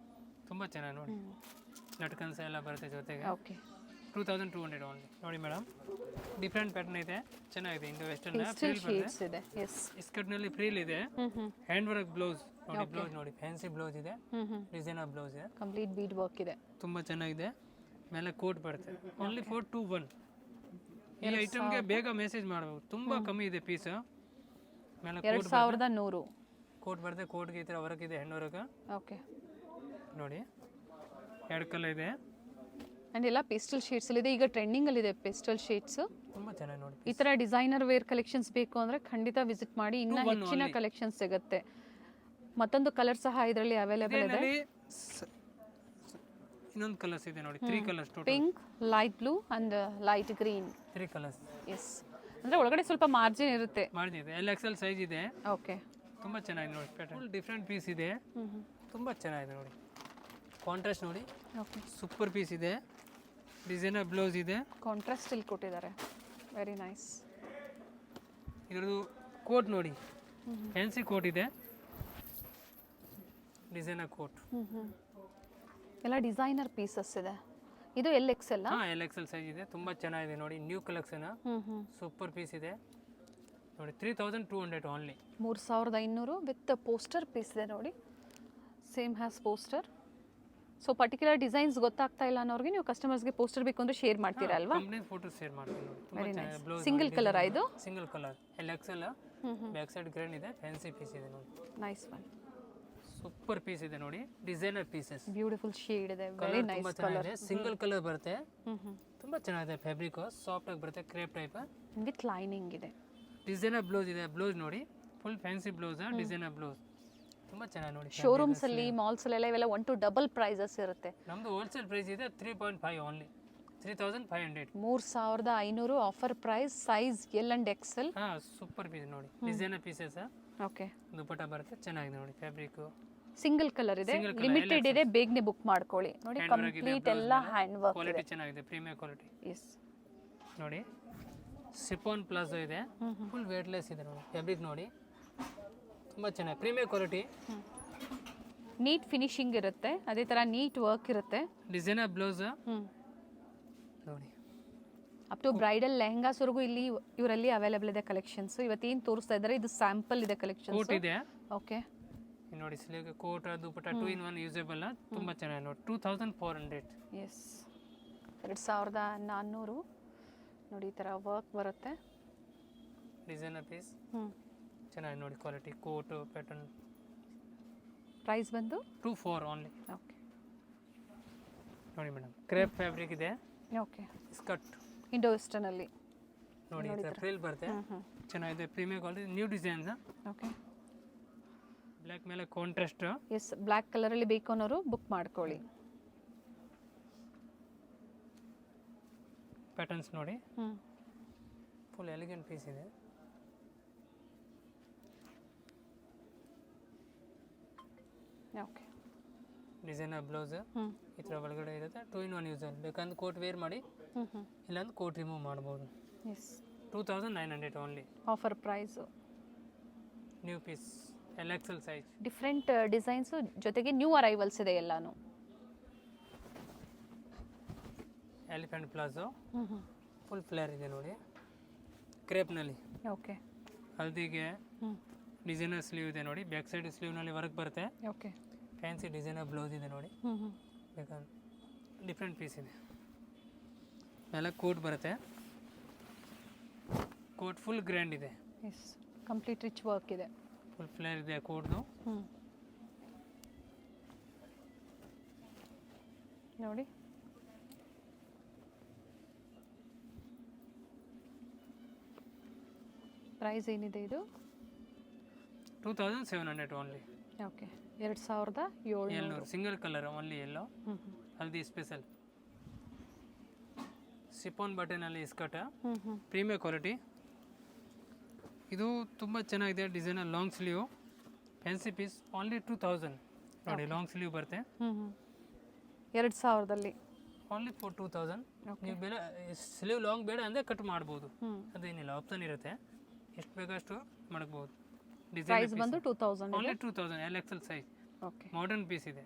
ತುಂಬ ಚೆನ್ನಾಗಿ ನೋಡಿ, ಲಟ್ಕನ್ಸ್ ಎಲ್ಲ ಬರುತ್ತೆ ಜೊತೆಗೆ. ಓಕೆ. 2200 ಓನ್ಲಿ ನೋಡಿ ಮೇಡಮ್. ಡಿಫ್ರೆಂಟ್ ಪ್ಯಾಟರ್ನ್ ಇದೆ, ಚೆನ್ನಾಗಿದೆ. ಇಂಡೋ ವೆಸ್ಟರ್ನ್ ಶೇಡ್ಸ್ ಇದೆ. ಎಸ್. ಸ್ಕರ್ಟ್ನಲ್ಲಿ ಫ್ರೀಲ್ ಇದೆ, ಹ್ಯಾಂಡ್ ವರ್ಕ್ ಬ್ಲೌಸ್ ನೋಡಿ. ಬ್ಲೌಸ್ ನೋಡಿ, ಫ್ಯಾನ್ಸಿ ಬ್ಲೌಸ್ ಇದೆ, ಡಿಸೈನರ್ ಬ್ಲೌಸ್ ಇದೆ, ಕಂಪ್ಲೀಟ್ ಬೀಡ್ ವರ್ಕ್ ಇದೆ. ತುಂಬ ಚೆನ್ನಾಗಿದೆ. ಮೇಲೆ ಕೋಟ್ ಬರುತ್ತೆ. ಓನ್ಲಿ 421. ಈ ಐಟಮ್ಗೆ ಬೇಗ ಮೆಸೇಜ್ ಮಾಡಬೇಕು, ತುಂಬ ಕಮ್ಮಿ ಇದೆ ಪೀಸ್. ಮೇಲೆ 2100. ಕೋಟ್ ಬರುತ್ತೆ, ಕೋಟ್ಗೆ ಈ ಥರ ವರ್ಕ್ ಇದೆ, ಹ್ಯಾಂಡ್ ವರ್ಕ್. ಓಕೆ. ನೋಡಿ ಎರಡು ಕಲರ್ ಇದೆ, ಆ್ಯಂಡ್ ಎಲ್ಲ ಪೇಸ್ಟಲ್ ಶೇಡ್ಸಲ್ಲಿದೆ. ಈಗ ಟ್ರೆಂಡಿಂಗಲ್ಲಿದೆ ಪೇಸ್ಟಲ್ ಶೇಡ್ಸು. ತುಂಬ ಚೆನ್ನಾಗಿ ನೋಡಿ. ಈ ಥರ ಡಿಸೈನರ್ ವೇರ್ ಕಲೆಕ್ಷನ್ಸ್ ಬೇಕು ಅಂದರೆ ಖಂಡಿತ ವಿಸಿಟ್ ಮಾಡಿ, ಇನ್ನೂ ಹೆಚ್ಚಿನ ಕಲೆಕ್ಷನ್ಸ್ ಸಿಗುತ್ತೆ. ಮತ್ತೊಂದು ಕಲರ್ ಸಹ ಇದರಲ್ಲಿ ಅವೈಲೇಬಲ್ ಇದೆ. ಇನ್ನೊಂದು ಕಲರ್ಸ್ ಇದೆ ನೋಡಿ, 3 colours total. Pink, light blue and light green. 3 colours. Yes, ಅಂದರೆ ಒಳಗಡೆ ಸ್ವಲ್ಪ ಮಾರ್ಜಿನ್ ಇರುತ್ತೆ. ಮಾರ್ಜಿನ್ ಇದೆ, LXL ಸೈಜ್ ಇದೆ. ಓಕೆ, ತುಂಬ ಚೆನ್ನಾಗಿದೆ ನೋಡಿ. ಪ್ಯಾಟರ್ನ್ ಡಿಫ್ರೆಂಟ್ ಪೀಸ್ ಇದೆ, ತುಂಬ ಚೆನ್ನಾಗಿದೆ ನೋಡಿ. ಕಾಂಟ್ರಾಸ್ಟ್ ನೋಡಿ, ಓಕೆ, ಸೂಪರ್ ಪೀಸ್ ಇದೆ. ಡಿಸೈನರ್ ಬ್ಲೌಸ್ ಇದೆ, ಕಾಂಟ್ರಾಸ್ಟ್ ಇಲ್ಲಿ ಕೊಟ್ಟಿದ್ದಾರೆ. Very nice. ಇದರದ್ದು ಕೋಟ್ ನೋಡಿ, ಫ್ಯಾನ್ಸಿ ಕೋಟ್ ಇದೆ, ಡಿಸೈನರ್ ಕೋಟ್. ಎಲ್ಲ ಡಿಸೈನರ್ ಪೀಸಸ್ ಇದೆ. ಇದು LXL? ಹಾಂ, LXL ಸೈಜ್ ಇದೆ, ತುಂಬ ಚೆನ್ನಾಗಿದೆ ನೋಡಿ. ನ್ಯೂ ಕಲೆಕ್ಷನ್, ಸೂಪರ್ ಪೀಸ್ ಇದೆ ನೋಡಿ. 3200 ಓನ್ಲಿ. 3500 ವಿತ್ ಪೋಸ್ಟರ್ ಪೀಸ್ ಇದೆ ನೋಡಿ. Same has poster. So particular designs ಗೊತ್ತಾಗ್ತಾ ಇಲ್ಲ ಅನ್ನೋರಿಗೆ ನೀವು ಕಸ್ಟಮರ್ಸ್ಗೆ ಪೋಸ್ಟರ್ ಬೇಕು ಅಂದ್ರೆ ಶೇರ್ ಮಾಡ್ತೀರಾ ಅಲ್ವಾ? ಕಂಪ್ನಿ ಫೋಟೋ ಶೇರ್ ಮಾಡ್ತೀನಿ ನೋಡಿ. ತುಂಬ ಚೆನ್ನಾಗಿದೆ. ಬ್ಲೌಸ್ ಸಿಂಗಲ್ ಕಲರ್ ಇದು? Single colour, LXL. Back side grain ಇದೆ, ಫ್ಯಾನ್ಸಿ ಪೀಸ್ ಇದೆ ನೋಡಿ. Nice one. ಸೂಪರ್ ಪೀಸ್ ಇದೆ ನೋಡಿ, ಡಿಸೈನರ್ ಪೀಸಸ್. ಬ್ಯೂಟಿಫುಲ್ ಶೇಡ್ ಇದೆ, very nice colour. Single colour ಬರುತ್ತೆ, ತುಂಬಾ ಚೆನ್ನಾಗಿದೆ. ಫ್ಯಾಬ್ರಿಕ್ ಸಾಫ್ಟ್ ಆಗಿ ಬರುತ್ತೆ, ಕ್ರೇಪ್ ಟೈಪ್ ವಿತ್ ಲೈನಿಂಗ್ ಇದೆ. ಡಿಸೈನರ್ ಬ್ಲೌಸ್ ಇದೆ. ಬ್ಲೌಸ್ ನೋಡಿ, full fancy blouse, designer blouse, ತುಂಬಾ ಚೆನ್ನಾಗಿ ನೋಡಿ. ಶೋರೂಮ್ಸ್ ಅಲ್ಲಿ, ಮಾಲ್ಸ್ ಅಲ್ಲೆಲ್ಲ ಇವೆಲ್ಲ 1 to ಡಬಲ್ ಪ್ರೈಸಸ್ ಇರುತ್ತೆ. ನಮ್ದು ಹೋಲ್ಸೇಲ್ ಪ್ರೈಸ್ ಇದೆ 3.5 only, 3500. 3500 offer price, size L and XL. ಹಾ, ಸೂಪರ್ ಪೀಸ್ ನೋಡಿ, ಡಿಸೈನರ್ ಪೀಸಸ್. ಓಕೆ, ದುಪಟ್ಟ ಬರುತ್ತೆ, ಚೆನ್ನಾಗಿದೆ ನೋಡಿ. ಫ್ಯಾಬ್ರಿಕ್ ಸಿಂಗಲ್ ಕಲರ್ ಇದೆ, ಲಿಮಿಟೆಡ್ ಇದೆ, ಬೇಗನೆ ಬುಕ್ ಮಾಡ್ಕೊಳ್ಳಿ ನೋಡಿ. ಕಂಪ್ಲೀಟ್ ಎಲ್ಲ ಹ್ಯಾಂಡ್ ವರ್ಕ್ ಕ್ವಾಲಿಟಿ ಚೆನ್ನಾಗಿದೆ, ಪ್ರೀಮಿಯರ್ ಕ್ವಾಲಿಟಿ. ಎಸ್ ನೋಡಿ, ಸಿಫಾನ್ ಪ್ಲಾಜೋ ಇದೆ, ಫುಲ್ ವೇಟ್ಲೆಸ್ ಇದೆ ನೋಡಿ. ಫ್ಯಾಬ್ರಿಕ್ ನೋಡಿ, ತುಂಬ ಚೆನ್ನಾಗಿ, ಪ್ರೀಮಿಯರ್ ಕ್ವಾಲಿಟಿ. ನೀಟ್ ಫಿನಿಶಿಂಗ್ ಇರುತ್ತೆ, ಅದೇ ತರ ನೀಟ್ ವರ್ಕ್ ಇರುತ್ತೆ. ಡಿಸೈನರ್ ಬ್ಲೌಸ್ ನೋಡಿ, ಅಪ್ ಟು ಬ್ರೈಡಲ್ ಲೆಹಂಗಾಸ್ವರೆಗೂ ಇಲ್ಲಿ ಇವರಲ್ಲಿ ಅವೈಲೇಬಲ್ ಇದೆ ಕಲೆಕ್ಷನ್ಸ್. ಇವತ್ತೇನು ತೋರಿಸ್ತಾ ಇದ್ದಾರೆ ಇದು ಸ್ಯಾಂಪಲ್ ಇದೆ ಕಲೆಕ್ಷನ್ಸ್. ಕೋಟ್ ಇದೆ. ಓಕೆ, ನೋಡಿ, sleeve coat dupatta 2 in 1 usable, ತುಂಬ ಚೆನ್ನಾಗಿ ನೋಡಿ. 2400. ಎಸ್, 2400 ನೋಡಿ. ಈ ಥರ ವರ್ಕ್ ಬರುತ್ತೆ, ಡಿಸೈನರ್ ಪೀಸ್. ಚೆನ್ನಾಗಿ ನೋಡಿ, ಕ್ವಾಲಿಟಿ ಕೋಟ್ ಪ್ಯಾಟರ್ನ್. ಪ್ರೈಸ್ ಬಂದು 24 ಓನ್ಲಿ. ಓಕೆ ನೋಡಿ ಮೇಡಮ್, ಕ್ರೇಪ್ ಫ್ಯಾಬ್ರಿಕ್ ಇದೆ. ಓಕೆ, ಸ್ಕರ್ಟ್ ಇಂಡೋ ವೆಸ್ಟರ್ನ್ ಅಲ್ಲಿ ನೋಡಿ, ಫ್ರಿಲ್ ಬರುತ್ತೆ, ಚೆನ್ನಾಗಿದೆ, premier quality, new designs. Okay, black ಮೇಲೆ ಕಾಂಟ್ರಾಸ್ಟ್. ಎಸ್, ಬ್ಲ್ಯಾಕ್ ಕಲರ್ ಅಲ್ಲಿ ಬೇಕು ಅನ್ನೋರು ಬುಕ್ ಮಾಡ್ಕೊಳ್ಳಿ. ಪ್ಯಾಟರ್ನ್ಸ್ ನೋಡಿ, ಫುಲ್ ಎಲಿಗೆಂಟ್ ಪೀಸ್ ಇದೆ. ಓಕೆ, ಡಿಸೈನರ್ ಬ್ಲೌಸ್ ಈ ಥರ ಒಳಗಡೆ ಇರುತ್ತೆ. 2 in 1 ಯೂಸರ್, ಬೇಕಂದ್ರೆ ಕೋಟ್ ವೇರ್ ಮಾಡಿ, ಇಲ್ಲಾಂದ್ರೆ ಕೋಟ್ ರಿಮೂವ್ ಮಾಡ್ಬೋದು. ಎಸ್, 2900 only. Offer price. New piece, LXL size. Different designs ಜೊತೆಗೆ ನ್ಯೂ ಅರೈವಲ್ಸ್ ಇದೆ ಎಲ್ಲಾನು. ಎಲಿಫೆಂಟ್ ಪ್ಲಾಜೋ, ಫುಲ್ ಫ್ಲೇರ್ ಇದೆ ನೋಡಿ, ಕ್ರೇಪ್ನಲ್ಲಿ. ಓಕೆ, ಹಲ್ದಿಗೆ ಡಿಸೈನರ್ ಸ್ಲೀವ್ ಇದೆ ನೋಡಿ, ಬ್ಯಾಕ್ ಸೈಡ್ ಸ್ಲೀವ್ನಲ್ಲಿ ವರ್ಕ್ ಬರುತ್ತೆ. ಓಕೆ, ಫ್ಯಾನ್ಸಿ ಡಿಸೈನರ್ ಬ್ಲೌಸ್ ಇದೆ ನೋಡಿ. ಬೇಕಂದ್ರೆ ಡಿಫ್ರೆಂಟ್ ಪೀಸ್ ಇದೆ. ಎಲ್ಲ ಕೋಟ್ ಬರುತ್ತೆ, ಕೋಟ್ ಫುಲ್ ಗ್ರ್ಯಾಂಡ್ ಇದೆ. ಎಸ್, ಕಂಪ್ಲೀಟ್ ರಿಚ್ ವರ್ಕ್ ಇದೆ, ಫುಲ್ ಫ್ಲೇರ್ ಇದೆ ಕೋಟ್ದು. ನೋಡಿ, ಪ್ರೈಸ್ ಏನಿದೆ ಇದು? 2700 only. Okay, 2700. Single colour only, yellow haldi special. Chiffon ಬಟನಲ್ಲಿ ಸ್ಕರ್ಟ್, ಪ್ರೀಮಿಯರ್ ಕ್ವಾಲಿಟಿ. ಇದು ತುಂಬ ಚೆನ್ನಾಗಿದೆ, designer long sleeve, fancy piece, only 2000 ನೋಡಿ. ಲಾಂಗ್ ಸ್ಲೀವ್ ಬರುತ್ತೆ, 2000ದಲ್ಲಿ ಓನ್ಲಿ ಫಾರ್ 2000. ನೀವು ಬೇಡ ಸ್ಲೀವ್ ಲಾಂಗ್ ಬೇಡ ಅಂದರೆ ಕಟ್ ಮಾಡ್ಬೋದು, ಅದೇನಿಲ್ಲ, ಆಪ್ಷನ್ ಇರುತ್ತೆ, ಎಷ್ಟು ಬೇಕಷ್ಟು ಮಾಡಬಹುದು. ಪ್ರೈಸ್ ಬಂದು 2000, only 2000, LXL size. Okay, modern piece ಇದೆ.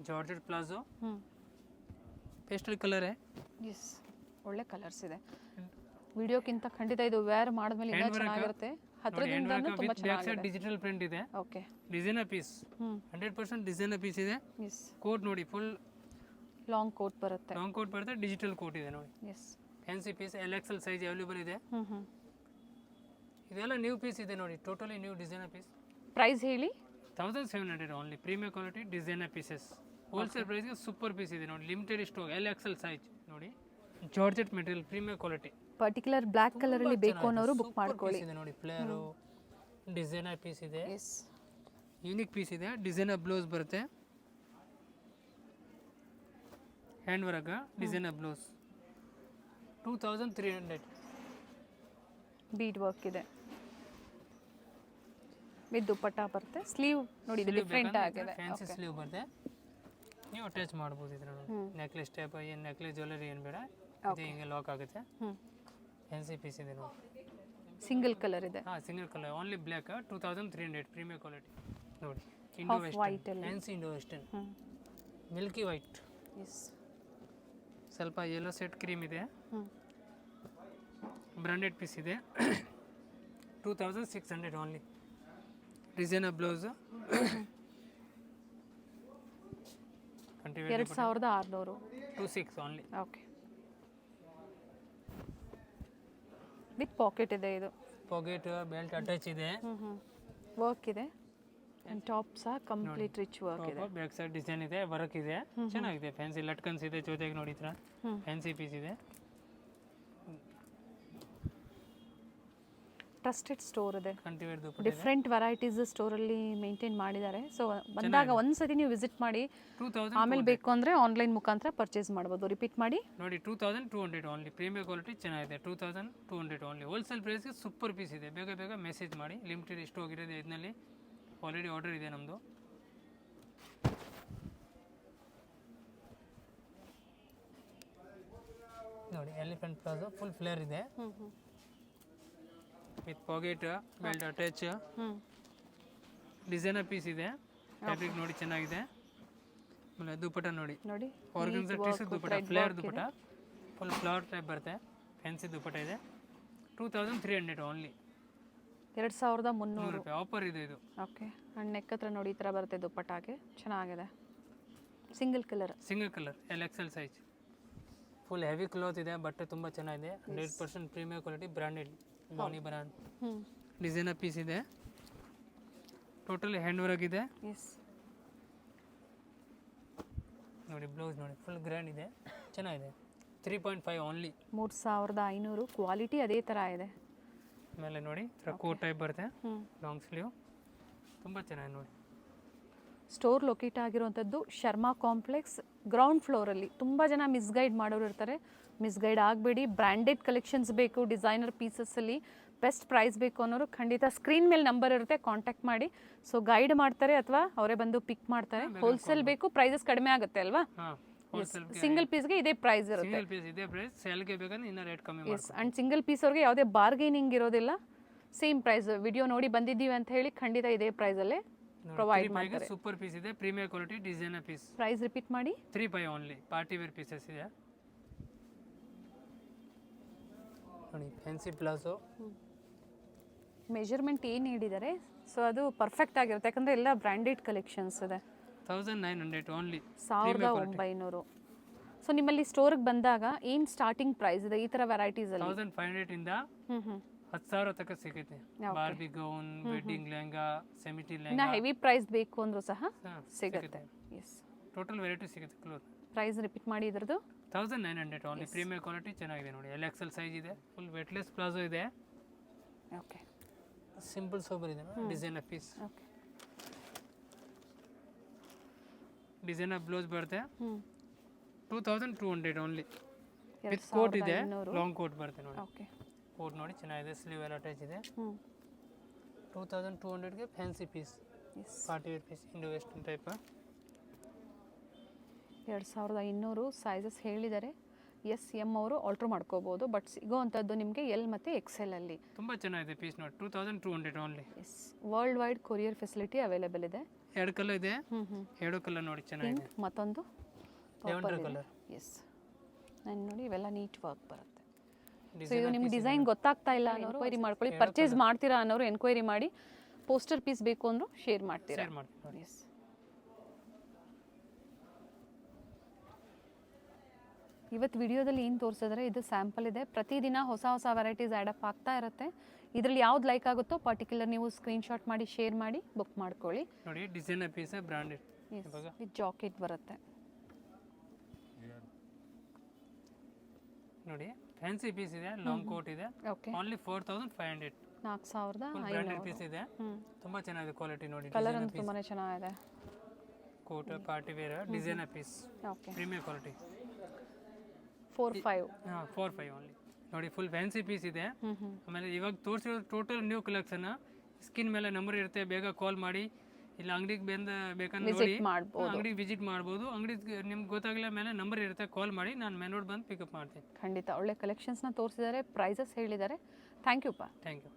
ಜಾರ್ಜೆಟ್ ಪ್ಲಾಜೋ, ಪೇಸ್ಟಲ್ ಕಲರೇ. ಎಸ್, ಒಳ್ಳೆ ಕಲರ್ಸ್ ಇದೆ. ವಿಡಿಯೋಕ್ಕಿಂತ ಖಂಡಿತ ಇದು ವೇರ್ ಮಾಡಿದ್ಮೇಲೆ ಇನ್ನೂ ಚೆನ್ನಾಗಿರುತ್ತೆ. ಹತ್ತಿರದಿಂದ ತುಂಬಾ ಚೆನ್ನಾಗಿದೆ. ಡಿಜಿಟಲ್ ಪ್ರಿಂಟ್ ಇದೆ. Okay, designer piece, 100% designer piece ಇದೆ. ಎಸ್, ಕೋಟ್ ನೋಡಿ, ಫುಲ್ ಲಾಂಗ್ ಕೋಟ್ ಬರುತ್ತೆ. ಲಾಂಗ್ ಕೋಟ್ ಬರುತ್ತೆ, ಡಿಜಿಟಲ್ ಕೋಟ್ ಇದೆ ನೋಡಿ. Yes, fancy piece, LXL size available ಇದೆ. ಇದೆಲ್ಲ ನ್ಯೂ ಪೀಸ್ ಇದೆ ನೋಡಿ, totally new designer piece. Price ಹೇಳಿ? 1700 only premium quality designer pieces wholesale ಪ್ರೈಸ್ಗೆ ಸೂಪರ್ ಪೀಸ್ ಇದೆ ನೋಡಿ ಲಿಮಿಟೆಡ್ ಸ್ಟಾಕ್ XL ಸೈಜ್ ನೋಡಿ georgette material premium quality particular black ಕಲರಲ್ಲಿ ಬೇಕು ಅನ್ನೋರು ಬುಕ್ ಮಾಡ್ಕೊಳ್ಳಿ. ಇದೆ ನೋಡಿ ಫ್ಲೇರು ಡಿಸೈನರ್ ಪೀಸ್ ಇದೆ ಎಸ್ ಯೂನಿಕ್ ಪೀಸ್ ಇದೆ ಡಿಸೈನರ್ ಬ್ಲೌಸ್ ಬರುತ್ತೆ hand work designer blouse 2300 bead work ಇದೆ ವಿತ್ ದುಪ್ಪಟ್ಟ ಬರುತ್ತೆ. ಸ್ಲೀವ್ ನೋಡಿ ಇದು ಡಿಫ್ರೆಂಟ್ ಆಗಿದೆ. ಫ್ಯಾನ್ಸಿ ಸ್ಲೀವ್ ಬರುತ್ತೆ ನೀವು ಅಟ್ಯಾಚ್ ಮಾಡ್ಬೋದು ಇದ್ರ ನೆಕ್ಲೆಸ್ ಟೈಪ್ ಏನು ನೆಕ್ಲೆಸ್ ಜ್ಯುವೆಲರಿ ಏನು ಬೇಡ ಇದು ಹಿಂಗೆ ಲಾಕ್ ಆಗುತ್ತೆ. ಫ್ಯಾನ್ಸಿ ಪೀಸ್ ಇದೆ ನೋಡಿ ಸಿಂಗಲ್ ಕಲರ್ ಇದೆ. ಹಾಂ single colour only black 2300 premium quality ನೋಡಿ Indo western fancy Indo western milky white yes ಸ್ವಲ್ಪ ಯೆಲ್ಲೋ ಸೆಟ್ ಕ್ರೀಮ್ ಇದೆ ಬ್ರಾಂಡೆಡ್ ಪೀಸ್ ಇದೆ 2600 only designer blouse 2600 26 only okay with pocket ಇದೆ ಇದು ಪಾಕೆಟ್ ಬೆಲ್ಟ್ ಅಟ್ಯಾಚ್ ಇದೆ ವರ್ಕ್ ಇದೆ ಅಂಡ್ ಟಾಪ್ ಸಹ ಕಂಪ್ಲೀಟ್ ರಿಚ್ ವರ್ಕ್ ಇದೆ. ಬ್ಯಾಕ್ ಸೈಡ್ ಡಿಸೈನ್ ಇದೆ ವರ್ಕ್ ಇದೆ ಚೆನ್ನಾಗಿದೆ ಫ್ಯಾನ್ಸಿ ಲಟ್ಕನ್ಸ್ ಇದೆ ಜೊತೆಗೆ ನೋಡಿ ಈ ಥರ ಫ್ಯಾನ್ಸಿ ಪೀಸ್ ಇದೆ. ಟ್ರಸ್ಟೆಡ್ ಸ್ಟೋರ್ ಇದೆ. ಕಂಟಿವೇರ್ ಡಿಫ್ರೆಂಟ್ ವೆರೈಟೀಸ್ ಸ್ಟೋರಲ್ಲಿ ಮೇಂಟೈನ್ ಮಾಡಿದ್ದಾರೆ. ಸೊ ಬಂದಾಗ ಒಂದ್ಸತಿ ನೀವು ವಿಸಿಟ್ ಮಾಡಿ 2000 ಆಮೇಲೆ ಬೇಕು ಅಂದರೆ ಆನ್ಲೈನ್ ಮುಖಾಂತರ ಪರ್ಚೇಸ್ ಮಾಡ್ಬೋದು. ರಿಪೀಟ್ ಮಾಡಿ ನೋಡಿ 2200 ಓನ್ಲಿ ಪ್ರೀಮಿಯಂ ಕ್ವಾಲಿಟಿ ಚೆನ್ನಾಗಿದೆ 2200 ಓನ್ಲಿ ಹೋಲ್ಸೇಲ್ ಪ್ರೈಸ್ಗೆ ಸೂಪರ್ ಪೀಸ್ ಇದೆ. ಬೇಗ ಬೇಗ ಮೆಸೇಜ್ ಮಾಡಿ ಲಿಮಿಟೆಡ್ ಎಷ್ಟು ಹೋಗಿರೋದು ಇದರಲ್ಲಿ ಆಲ್ರೆಡಿ ಆರ್ಡರ್ ಇದೆ ನಮ್ಮದು. ನೋಡಿ ಎಲಿಫೆಂಟ್ ಪ್ಲಾಜೋ ಫುಲ್ ಫ್ಲೇರ್ ಇದೆ with pocket belt attach designer piece ಇದೆ ಫ್ಯಾಬ್ರಿಕ್ ನೋಡಿ ಚೆನ್ನಾಗಿದೆ. ಆಮೇಲೆ ದುಪ್ಪಟ್ಟ ನೋಡಿ ನೋಡಿ organza tissue dupatta flare dupatta full flower type ಬರುತ್ತೆ ಫ್ಯಾನ್ಸಿ ದುಪ್ಪಟ್ಟ ಇದೆ 2300 ಓನ್ಲಿ 2300 ರೂಪಾಯಿ ಆಫರ್ ಇದೆ ಇದು. ಓಕೆ ಅಂಡ್ ನೆಕ್ ಹತ್ರ ನೋಡಿ ಈ ಥರ ಬರುತ್ತೆ ದುಪ್ಪಟ್ಟಾಗೆ ಚೆನ್ನಾಗಿದೆ. Single colour XL size full heavy cloth ಇದೆ ಬಟ್ಟೆ ತುಂಬ ಚೆನ್ನಾಗಿದೆ 100% premium quality branded Baani brand designer piece ಇದೆ ಟೋಟಲ್ ಹ್ಯಾಂಡ್ ವರ್ಕ್ ಇದೆ. ಎಸ್ ನೋಡಿ ಬ್ಲೌಸ್ ನೋಡಿ ಫುಲ್ ಗ್ರ್ಯಾಂಡ್ ಇದೆ ಚೆನ್ನಾಗಿದೆ 3.5 ಓನ್ಲಿ 3500 ಕ್ವಾಲಿಟಿ ಅದೇ ಥರ ಇದೆ. ಆಮೇಲೆ ನೋಡಿ ಕೋಟ್ ಟೈಪ್ ಬರುತ್ತೆ ಲಾಂಗ್ ಸ್ಲೀವ್ ತುಂಬ ಚೆನ್ನಾಗಿದೆ ನೋಡಿ. ಸ್ಟೋರ್ ಲೊಕೇಟ್ ಆಗಿರುವಂಥದ್ದು ಶರ್ಮಾ ಕಾಂಪ್ಲೆಕ್ಸ್ ಗ್ರೌಂಡ್ ಫ್ಲೋರಲ್ಲಿ. ತುಂಬ ಜನ ಮಿಸ್ಗೈಡ್ ಮಾಡೋರು ಇರ್ತಾರೆ, ಮಿಸ್ಗೈಡ್ ಆಗಬೇಡಿ. ಬ್ರ್ಯಾಂಡೆಡ್ ಕಲೆಕ್ಷನ್ಸ್ ಬೇಕು ಡಿಸೈನರ್ ಪೀಸಸ್ಸಲ್ಲಿ ಬೆಸ್ಟ್ ಪ್ರೈಸ್ ಬೇಕು ಅನ್ನೋರು ಖಂಡಿತ ಸ್ಕ್ರೀನ್ ಮೇಲೆ ನಂಬರ್ ಇರುತ್ತೆ ಕಾಂಟ್ಯಾಕ್ಟ್ ಮಾಡಿ. ಸೊ ಗೈಡ್ ಮಾಡ್ತಾರೆ ಅಥವಾ ಅವರೇ ಬಂದು ಪಿಕ್ ಮಾಡ್ತಾರೆ. ಹೋಲ್ಸೇಲ್ ಬೇಕು ಪ್ರೈಸಸ್ ಕಡಿಮೆ ಆಗುತ್ತೆ ಅಲ್ವಾ? ಸಿಂಗಲ್ ಪೀಸ್ಗೆ ಇದೇ ಪ್ರೈಸ್ ಇರುತ್ತೆ. ಸಿಂಗಲ್ ಪೀಸ್ ಇದೇ ಪ್ರೈಸ್ ಸೇಲ್ಗೆ ಬೇಕಂದ್ರೆ ಇನ್ನೂ ರೇಟ್ ಕಮ್ಮಿ ಎಸ್ ಆ್ಯಂಡ್ ಸಿಂಗಲ್ ಪೀಸ್ ಅವ್ರಿಗೆ ಯಾವುದೇ ಬಾರ್ಗೇನಿಂಗ್ ಇರೋದಿಲ್ಲ. ಸೇಮ್ ಪ್ರೈಸ್ ವಿಡಿಯೋ ನೋಡಿ ಬಂದಿದ್ದೀವಿ ಅಂತ ಹೇಳಿ ಖಂಡಿತ ಇದೇ ಪ್ರೈಸಲ್ಲೇ ಪ್ರೊವೈಡ್ ಮಾಡ್ತಾರೆ. ಸೂಪರ್ ಪೀಸ್ ಇದೆ premium quality designer piece. Price repeat ಮಾಡಿ 3.5 ಓನ್ಲಿ ಪಾರ್ಟಿ ವೇರ್ ಪೀಸಸ್ ಇದೆ ನೋಡಿ ಫ್ಯಾನ್ಸಿ ಪ್ಲಾಜೋ ಮೆಜರ್ಮೆಂಟ್ ಏನು ನೀಡಿದ್ದಾರೆ ಸೊ ಅದು ಪರ್ಫೆಕ್ಟ್ ಆಗಿರುತ್ತೆ ಯಾಕಂದರೆ ಎಲ್ಲ ಬ್ರ್ಯಾಂಡೆಡ್ ಕಲೆಕ್ಷನ್ಸ್ ಇದೆ. 1900 ಓನ್ಲಿ 1900. ಸೊ ನಿಮ್ಮಲ್ಲಿ ಸ್ಟೋರ್ಗೆ ಬಂದಾಗ ಏನು ಸ್ಟಾರ್ಟಿಂಗ್ ಪ್ರೈಸ್ ಇದೆ ಈ ಥರ ವೆರೈಟೀಸಲ್ಲಿ? 1500 ಇಂದ 10,000 ತನಕ ಸಿಗುತ್ತೆ. ಬಾರ್ಬಿ ಗೌನ್ ವೆಡ್ಡಿಂಗ್ ಲೆಹಂಗಾ ಸೆಮಿಟಿ ಇನ್ನು ಲೆಹಂಗಾ ಹೆವಿ ಪ್ರೈಸ್ ಬೇಕು ಅಂದರೂ ಸಹ ಸಿಗುತ್ತೆ. ಎಸ್ ಟೋಟಲ್ ವೆರೈಟಿ ಸಿಗುತ್ತೆ ಕ್ಲೋತ್. ಪ್ರೈಸ್ ರಿಪೀಟ್ ಮಾಡಿ ಇದ್ರದ್ದು 1900 ಓನ್ಲಿ ಪ್ರೀಮಿಯಂ ಕ್ವಾಲಿಟಿ ಚೆನ್ನಾಗಿದೆ ನೋಡಿ XL ಸೈಜ್ ಇದೆ ಫುಲ್ ವೆಟ್ಲೆಸ್ ಪ್ಲಾಜೋ ಇದೆ. ಓಕೆ ಸಿಂಪಲ್ ಸೋಬರ್ ಇದೆ designer piece. Okay designer blouse ಬರುತ್ತೆ 2200 ಓನ್ಲಿ ವಿತ್ ಕೋಟ್ ಇದೆ ಲಾಂಗ್ ಕೋಟ್ ಬರುತ್ತೆ ನೋಡಿ. ಓಕೆ ಕೋಟ್ ನೋಡಿ ಚೆನ್ನಾಗಿದೆ ಸ್ಲೀವ್ ಎಲ್ಲ ಅಟ್ಯಾಚ್ ಇದೆ 2200ಗೆ fancy piece party wear piece Indo western type 2200 sizes ಹೇಳಿದ್ದಾರೆ. ಎಮ್ ಅವರು ಆಲ್ಟ್ರ್ ಮಾಡ್ಕೋಬೋದು ಬಟ್ ಸಿಗೋವಂಥದ್ದು ನಿಮಗೆ ಎಲ್ ಮತ್ತು XL ಅಲ್ಲಿ. ತುಂಬ ಚೆನ್ನಾಗಿದೆ ಪೀಸ್ ನೋಡಿ 2200 only. Yes world wide courier facility available ಇದೆ. 2 ಕಲರ್ ಇದೆ 2 ಕಲರ್ ನೋಡಿ ಚೆನ್ನಾಗಿದೆ. ಮತ್ತೊಂದು ಲ್ಯಾವೆಂಡರ್ ಕಲರ್. ಎಸ್ ನಾನು ನೋಡಿ ಇವೆಲ್ಲ ನೀಟ್ ವರ್ಕ್ ಬರುತ್ತೆ. ಸೊ ಇದು ನಿಮ್ಗೆ ಡಿಸೈನ್ ಗೊತ್ತಾಗ್ತಾ ಇಲ್ಲ ಅನ್ನೋರು ಎನ್ಕ್ವೈರಿ ಮಾಡ್ಕೊಳ್ಳಿ. ಪರ್ಚೇಸ್ ಮಾಡ್ತೀರಾ ಅನ್ನೋರು ಎನ್ಕ್ವೈರಿ ಮಾಡಿ. ಪೋಸ್ಟರ್ ಪೀಸ್ ಬೇಕು ಅಂದರೂ ಶೇರ್ ಮಾಡ್ತೀರಾ. ಎಸ್ ಇವತ್ತು ವಿಡಿಯೋದಲ್ಲಿ ಏನು ತೋರಿಸಿದ್ರೆ ಇದು ಸ್ಯಾಂಪಲ್ ಇದೆ. ಪ್ರತಿದಿನ ಹೊಸ ಹೊಸ ವೆರೈಟೀಸ್ ಆ್ಯಡಪ್ ಆಗ್ತಾ ಇರುತ್ತೆ. ಇದರಲ್ಲಿ ಯಾವ್ದು ಲೈಕ್ ಆಗುತ್ತೋ ಪರ್ಟಿಕ್ಯುಲರ್ ನೀವು ಸ್ಕ್ರೀನ್ಶಾಟ್ ಮಾಡಿ ಶೇರ್ ಮಾಡಿ ಬುಕ್ ಮಾಡ್ಕೊಳ್ಳಿ. ನೋಡಿ designer piece branded with jacket ಬರುತ್ತೆ. ನೋಡಿ ಫ್ಯಾನ್ಸಿ ಪೀಸ್ ಇದೆ, ಲಾಂಗ್ ಕೋಟ್ ಇದೆ, ಓಕೆ, ಓನ್ಲಿ 4500. 4500. ಬ್ರಾಂಡೆಡ್ ಪೀಸ್ ಇದೆ, ತುಂಬಾ ಚೆನ್ನಾಗಿದೆ ಕ್ವಾಲಿಟಿ. ನೋಡಿ ಕಲರ್ ಅಂತೂ ತುಂಬಾ ಚೆನ್ನಾಗಿದೆ. Coat party wear designer piece, okay, premier quality. 45. 45 only. ನೋಡಿ ಫುಲ್ ಫ್ಯಾನ್ಸಿ ಪೀಸ್ ಇದೆ. ಆಮೇಲೆ ಇವಾಗ ತೋರಿಸಿರೋ ಟೋಟಲ್ ನ್ಯೂ ಕಲೆಕ್ಷನ್. ಸ್ಕಿನ್ ಮೇಲೆ ನಂಬರ್ ಇರುತ್ತೆ, ಬೇಗ ಕಾಲ್ ಮಾಡಿ. ಇಲ್ಲ ಅಂಗಡಿಗೆ ಬೇಕಂದ್ರೆ ನೋಡಿ ಅಂಗಡಿಗೆ ವಿಸಿಟ್ ಮಾಡ್ಬೋದು. ಅಂಗಡಿ ನಿಮ್ಗೆ ಗೊತ್ತಾಗಲಿಲ್ಲ ಮೇಲೆ ನಂಬರ್ ಇರುತ್ತೆ, ಕಾಲ್ ಮಾಡಿ, ನಾನು ಮೇನ್ ರೋಡ್ ಬಂದು ಪಿಕಪ್ ಮಾಡ್ತೀನಿ. ಖಂಡಿತ ಒಳ್ಳೆ ಕಲೆಕ್ಷನ್ಸ್ನ ತೋರಿಸಿದ್ದಾರೆ, ಪ್ರೈಸಸ್ ಹೇಳಿದ್ದಾರೆ. ಥ್ಯಾಂಕ್ ಯು ಪಾ. Thank you.